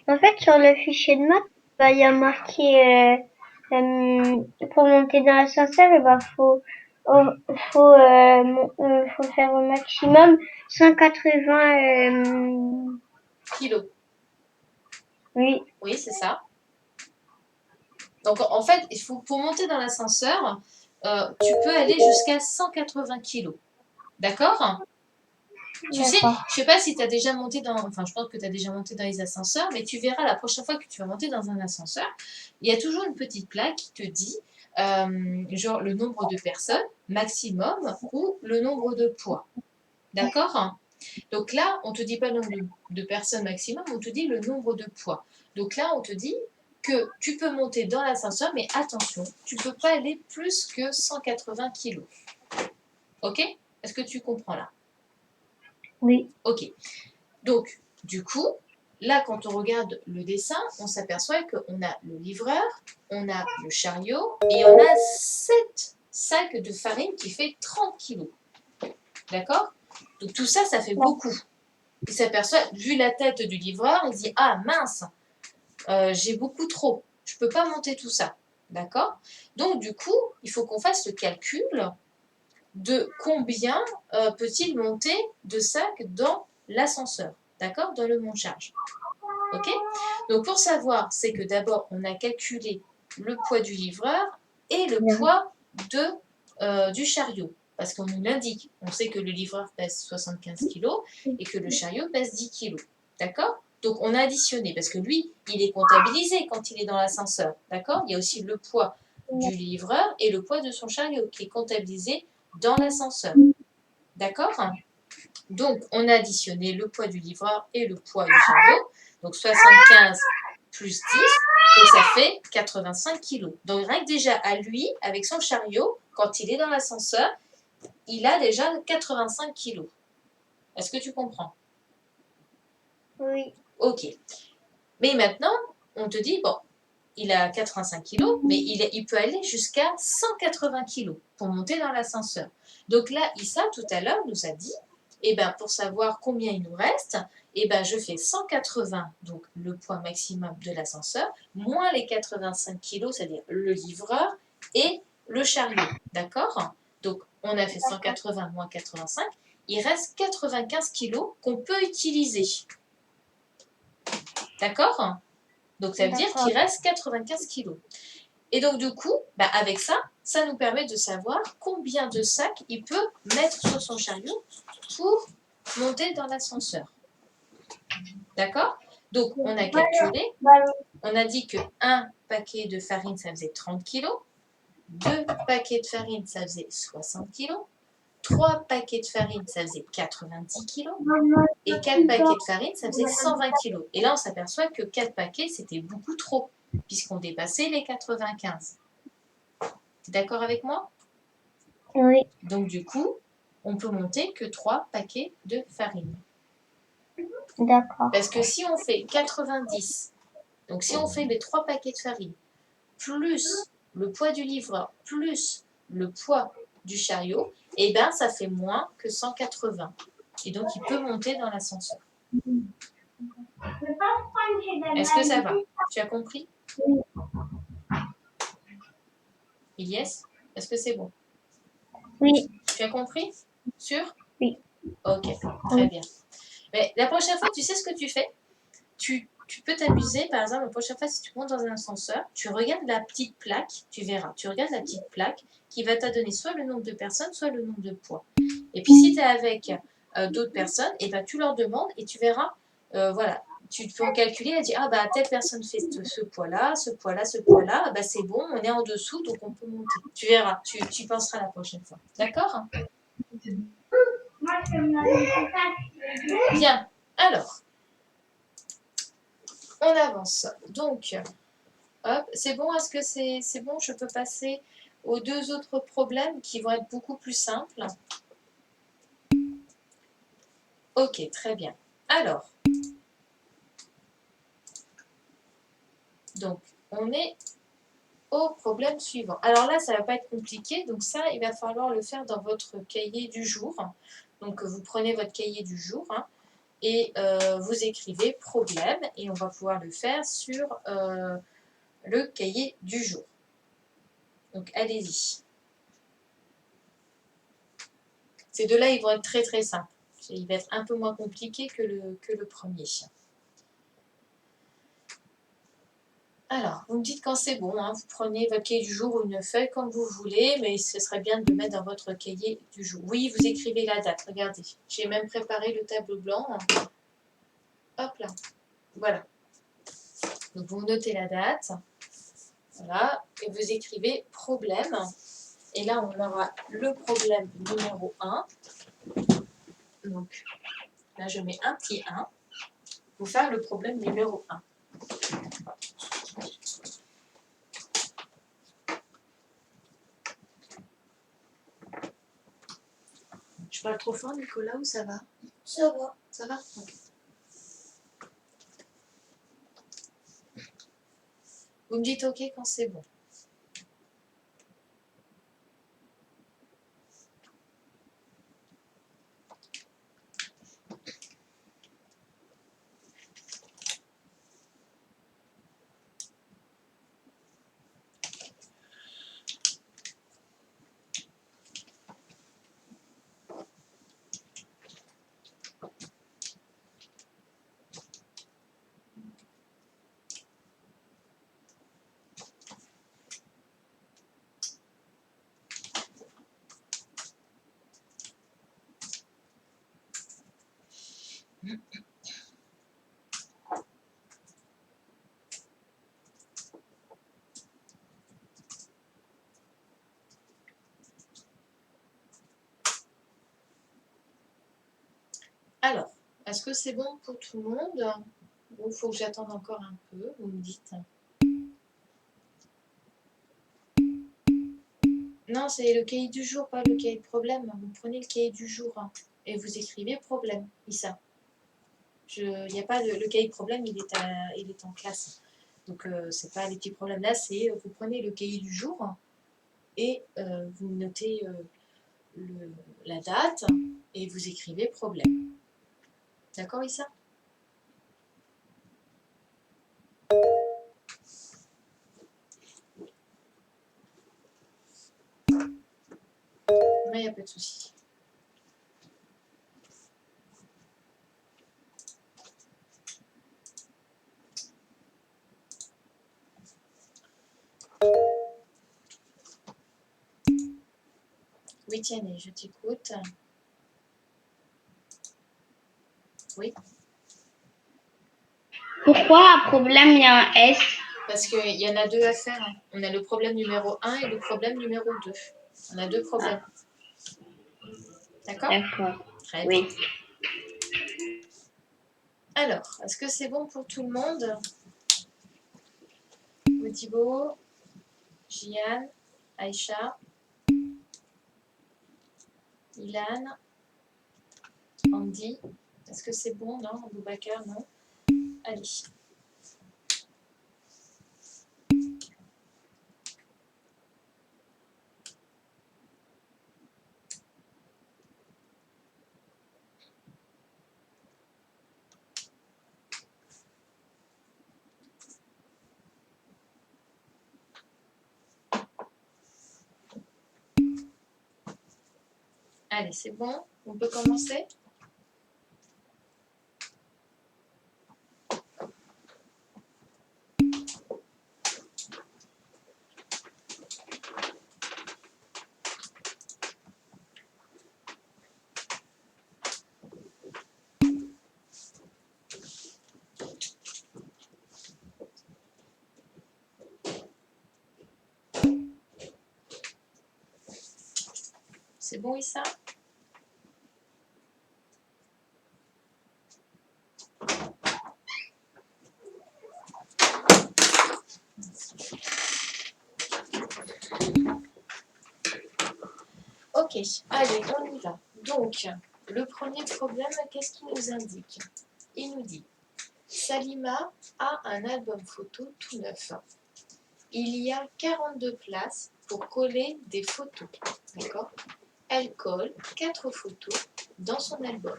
En fait, sur le fichier de maths, il y a marqué pour monter dans l'ascenseur, faut faire au maximum 180 kilos. Oui. Oui, c'est ça. Donc, en fait, pour monter dans l'ascenseur, tu peux aller jusqu'à 180 kilos. D'accord? Tu sais, je ne sais pas si tu as déjà monté je pense que tu as déjà monté dans les ascenseurs, mais tu verras la prochaine fois que tu vas monter dans un ascenseur, il y a toujours une petite plaque qui te dit, genre, le nombre de personnes maximum ou le nombre de poids. D'accord? Donc là, on ne te dit pas le nombre de personnes maximum, on te dit le nombre de poids. Donc là, on te dit que tu peux monter dans l'ascenseur, mais attention, tu ne peux pas aller plus que 180 kg. Ok? Est-ce que tu comprends là? Oui. Ok. Donc, du coup, là, quand on regarde le dessin, on s'aperçoit qu'on a le livreur, on a le chariot et on a 7 sacs de farine qui fait 30 kg. D'accord? Donc tout ça, ça fait beaucoup. Il s'aperçoit, vu la tête du livreur, il dit « Ah mince, j'ai beaucoup trop, je ne peux pas monter tout ça. » D'accord? Donc, du coup, il faut qu'on fasse le calcul de combien peut-il monter de sacs dans l'ascenseur, d'accord? Dans le monte-charge. Ok? Donc, pour savoir, c'est que d'abord, on a calculé le poids du livreur et le poids du chariot. Parce qu'on nous l'indique. On sait que le livreur pèse 75 kg et que le chariot pèse 10 kg. D'accord? Donc, on a additionné, parce que lui, il est comptabilisé quand il est dans l'ascenseur. D'accord? Il y a aussi le poids du livreur et le poids de son chariot qui est comptabilisé dans l'ascenseur. D'accord? Donc, on a additionné le poids du livreur et le poids du chariot. Donc, 75 plus 10, donc ça fait 85 kg. Donc, rien que déjà à lui, avec son chariot, quand il est dans l'ascenseur, il a déjà 85 kg. Est-ce que tu comprends? Oui. Ok. Mais maintenant, on te dit, bon, il a 85 kg, mais il peut aller jusqu'à 180 kg pour monter dans l'ascenseur. Donc là, Issa, tout à l'heure, nous a dit, eh ben, pour savoir combien il nous reste, eh ben, je fais 180, donc le poids maximum de l'ascenseur, moins les 85 kg, c'est-à-dire le livreur et le chariot. D'accord? Donc, on a fait 180 moins 85, il reste 95 kg qu'on peut utiliser. D'accord? Donc, ça veut dire qu'il reste 95 kg. Et donc, du coup, bah, avec ça, ça nous permet de savoir combien de sacs il peut mettre sur son chariot pour monter dans l'ascenseur. D'accord? Donc, on a calculé, on a dit que un paquet de farine, ça faisait 30 kg, 2 paquets de farine, ça faisait 60 kg, 3 paquets de farine, ça faisait 90 kg, et 4 paquets de farine, ça faisait 120 kg. Et là, on s'aperçoit que 4 paquets, c'était beaucoup trop, puisqu'on dépassait les 95. Tu es d'accord avec moi? Oui. Donc, du coup, on peut monter que 3 paquets de farine. D'accord. Parce que si on fait 90, donc si on fait les 3 paquets de farine, plus le poids du livreur, plus le poids du chariot, eh bien, ça fait moins que 180. Et donc, il peut monter dans l'ascenseur. Est-ce que ça va? Tu as compris? Yes? Est-ce que c'est bon? Oui. Tu as compris? Sûr? Oui. Ok, très bien. Mais la prochaine fois, tu sais ce que tu fais? Tu peux t'amuser, par exemple, la prochaine fois, si tu montes dans un ascenseur, tu regardes la petite plaque, tu verras, tu regardes la petite plaque qui va te donner soit le nombre de personnes, soit le nombre de poids. Et puis, si tu es avec d'autres personnes, et ben, tu leur demandes et tu verras, voilà, tu peux en calculer, elle dit, ah bah, telle personne fait ce poids-là, ce poids-là, ce poids-là, bah, c'est bon, on est en dessous, donc on peut monter. Tu verras, tu penseras la prochaine fois. D'accord? Bien, alors, on avance. Donc, hop, c'est bon, est-ce que c'est bon? Je peux passer aux 2 autres problèmes qui vont être beaucoup plus simples. Ok, très bien. Alors, donc, on est au problème suivant. Alors là, ça ne va pas être compliqué, donc ça, il va falloir le faire dans votre cahier du jour. Donc, vous prenez votre cahier du jour et vous écrivez problème et on va pouvoir le faire sur le cahier du jour. Donc, allez-y. Ces deux-là, ils vont être très très simples. Il va être un peu moins compliqué que le premier. Alors, vous me dites quand c'est bon, hein, vous prenez votre cahier du jour ou une feuille comme vous voulez, mais ce serait bien de le mettre dans votre cahier du jour. Oui, vous écrivez la date, regardez. J'ai même préparé le tableau blanc. Hop là, voilà. Donc, vous notez la date, voilà, et vous écrivez problème. Et là, on aura le problème numéro 1. Donc, là, je mets un petit 1 pour faire le problème numéro 1. Je parle trop fort, Nicolas, ou ça va? Ça va. Ça va? Ok. Vous me dites OK quand c'est bon. Alors, est-ce que c'est bon pour tout le monde? Ou il faut que j'attende encore un peu? Vous me dites. Non, c'est le cahier du jour, pas le cahier de problème. Vous prenez le cahier du jour et vous écrivez problème, Issa. Il n'y a pas le cahier de problème, il est en classe. Donc, c'est pas les petits problèmes là, c'est vous prenez le cahier du jour et vous notez la date et vous écrivez problème. D'accord, Issa? Mais il n'y a pas de souci. Oui, Tiane, je t'écoute. Oui. Pourquoi un problème, il y a un S? Parce qu'il y en a deux à faire. On a le problème numéro 1 et le problème numéro 2. On a deux problèmes. D'accord? D'accord. Très bien. Oui. Alors, est-ce que c'est bon pour tout le monde? Modibo, Gian, Aïcha, Ilan, Andy. Est-ce que c'est bon? Non? Boubacar, non? Allez. Allez, c'est bon? On peut commencer? C'est bon, Issa? Ok, allez, on y va. Donc, le premier problème, qu'est-ce qu'il nous indique? Il nous dit, Salima a un album photo tout neuf. Il y a 42 places pour coller des photos. D'accord? Elle colle 4 photos dans son album.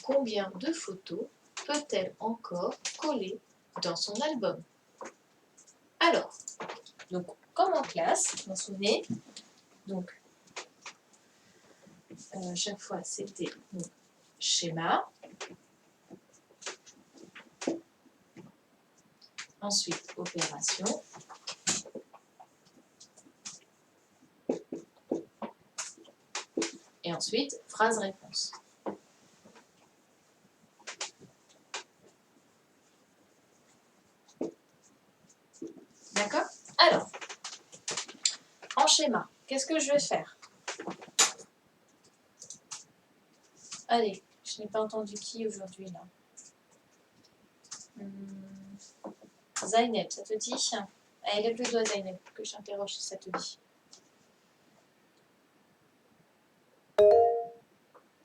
Combien de photos peut-elle encore coller dans son album? Alors, donc, comme en classe, vous vous souvenez, donc, chaque fois c'était donc, schéma, ensuite opération, et ensuite phrase-réponse. D'accord? Alors, en schéma, qu'est-ce que je vais faire? Allez, je n'ai pas entendu qui aujourd'hui là. Zaineb, ça te dit? Allez, lève le doigt Zaineb, que je t'interroge si ça te dit.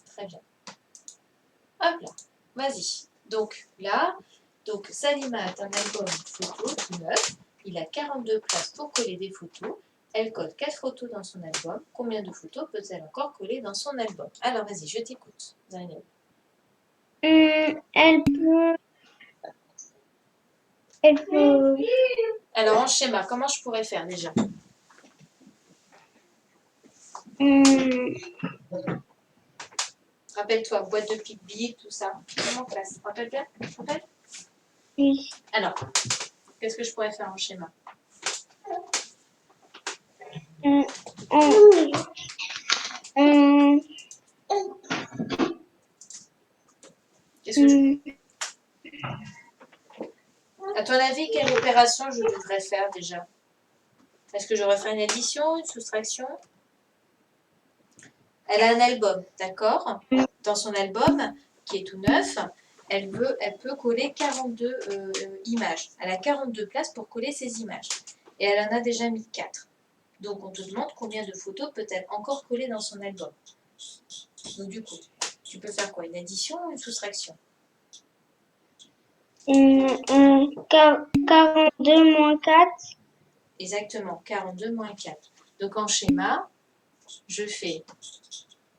Très bien. Hop là, vas-y. Donc là, Salima a un album photo tout neuf. Il a 42 places pour coller des photos. Elle colle 4 photos dans son album. Combien de photos peut-elle encore coller dans son album? Alors vas-y, je t'écoute, Zainab. Elle peut... Alors en schéma, comment je pourrais faire déjà? Rappelle-toi, boîte de pique-bique, tout ça. Comment on classe? Rappelle bien? Rappelle? Oui. Alors, qu'est-ce que je pourrais faire en schéma? Qu'est-ce que je... Hum, À ton avis, quelle opération je devrais faire déjà? Est-ce que je devrais faire une addition, une soustraction? Elle a un album, d'accord? Dans son album, qui est tout neuf, elle peut coller 42 images. Elle a 42 places pour coller ses images. Et elle en a déjà mis 4. Donc on te demande combien de photos peut-elle encore coller dans son album. Donc du coup, tu peux faire quoi? Une addition ou une soustraction? 42 moins 4. Exactement, 42 moins 4. Donc en schéma, je fais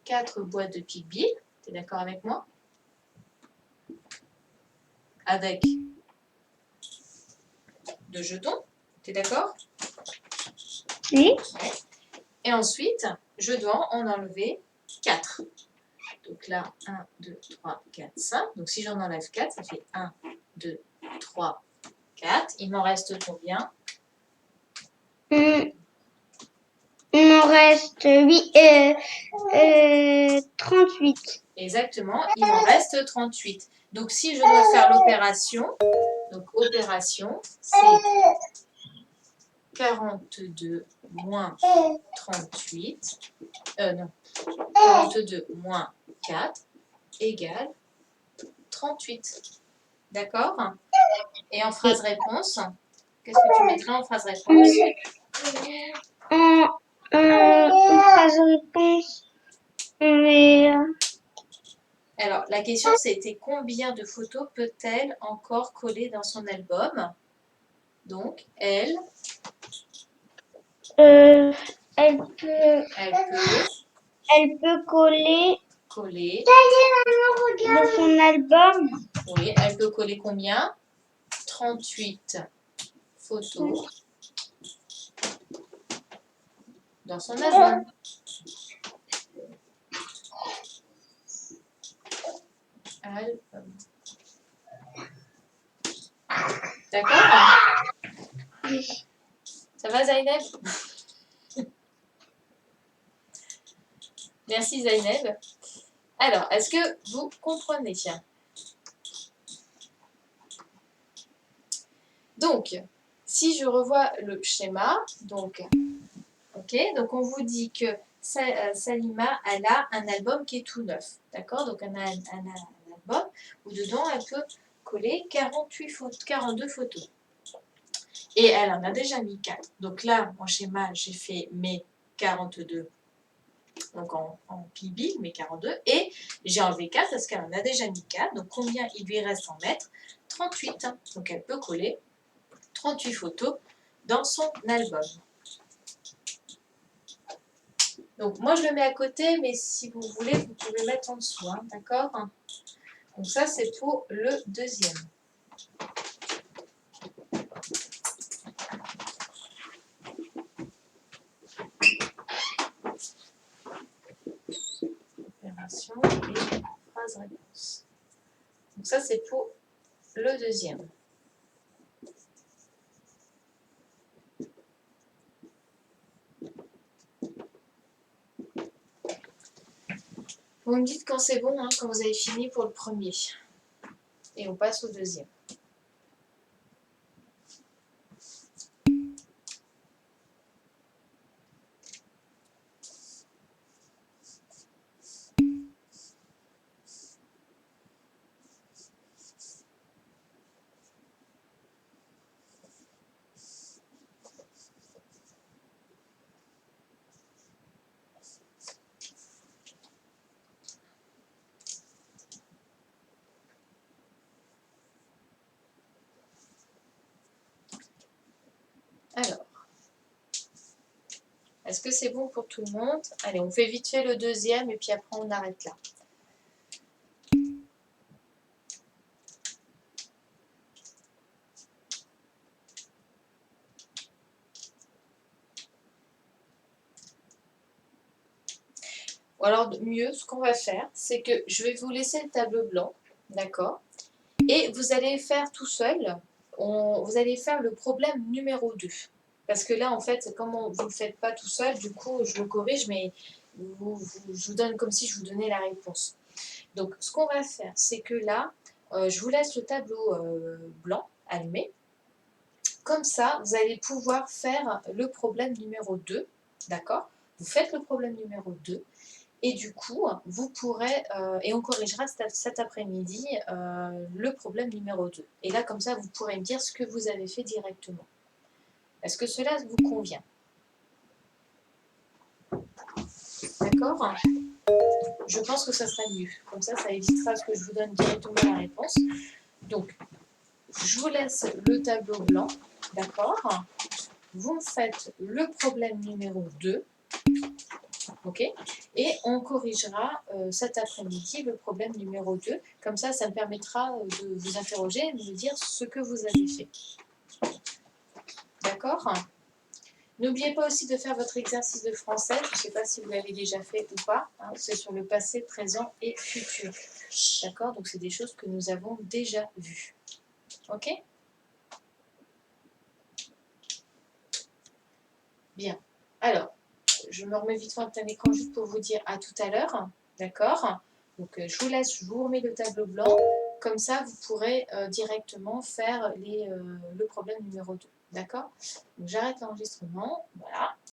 4 boîtes de Pick Bill. Tu es d'accord avec moi? Avec 2 jetons. Tu es d'accord? Oui. Ouais. Et ensuite, je dois en enlever 4. Donc là, 1, 2, 3, 4, 5. Donc si j'en enlève 4, ça fait 1, 2, 3, 4. Il m'en reste combien? Il m'en reste 38. Exactement, il m'en reste 38. Donc si je dois faire l'opération, donc opération, c'est 42 moins 38, non, 42 moins 4 égale 38. D'accord? Et en phrase réponse, qu'est-ce que tu mettrais en phrase réponse? En phrase réponse, on met Alors, la question c'était combien de photos peut-elle encore coller dans son album? Donc, elle elle peut coller dans son album. Oui, elle peut coller combien? 38 photos dans son album. Album. D'accord? Ça va, Zaineb? Merci, Zaineb. Alors, est-ce que vous comprenez? Donc, si je revois le schéma, donc on vous dit que Salima, elle a un album qui est tout neuf. D'accord? Donc, elle a un album où dedans, elle peut coller 42 photos. Et elle en a déjà mis 4. Donc là, en schéma, j'ai fait mes 42, donc en PB, mes 42, et j'ai enlevé 4 parce qu'elle en a déjà mis 4. Donc combien il lui reste en mettre? 38. Donc elle peut coller 38 photos dans son album. Donc moi je le mets à côté, mais si vous voulez, vous pouvez mettre en dessous, hein, d'accord? Donc ça c'est pour le deuxième. Opération et phrase réponse. Donc ça c'est pour le deuxième. Vous me dites quand c'est bon, hein, quand vous avez fini pour le premier. Et on passe au deuxième. Alors, est-ce que c'est bon pour tout le monde? Allez, on fait vite fait le deuxième et puis après on arrête là. Ou alors mieux, ce qu'on va faire, c'est que je vais vous laisser le tableau blanc, d'accord? Et vous allez faire tout seul, vous allez faire le problème numéro 2. Parce que là, en fait, comme vous ne le faites pas tout seul, du coup, je le corrige, mais je vous donne comme si je vous donnais la réponse. Donc, ce qu'on va faire, c'est que là, je vous laisse le tableau blanc allumé. Comme ça, vous allez pouvoir faire le problème numéro 2, d'accord? Vous faites le problème numéro 2, et du coup, vous pourrez, et on corrigera cet après-midi le problème numéro 2. Et là, comme ça, vous pourrez me dire ce que vous avez fait directement. Est-ce que cela vous convient? D'accord? Je pense que ça sera mieux. Comme ça évitera ce que je vous donne directement la réponse. Donc, je vous laisse le tableau blanc, d'accord? Vous me faites le problème numéro 2, ok? Et on corrigera cet après-midi le problème numéro 2. Comme ça me permettra de vous interroger et de me dire ce que vous avez fait. D'accord? N'oubliez pas aussi de faire votre exercice de français. Je ne sais pas si vous l'avez déjà fait ou pas. Hein, c'est sur le passé, présent et futur. D'accord? Donc, c'est des choses que nous avons déjà vues. Ok? Bien. Alors, je me remets vite fait en plein écran juste pour vous dire à tout à l'heure. D'accord? Donc, je vous remets le tableau blanc. Comme ça, vous pourrez directement faire le problème numéro 2. D'accord? Donc, j'arrête l'enregistrement. Voilà.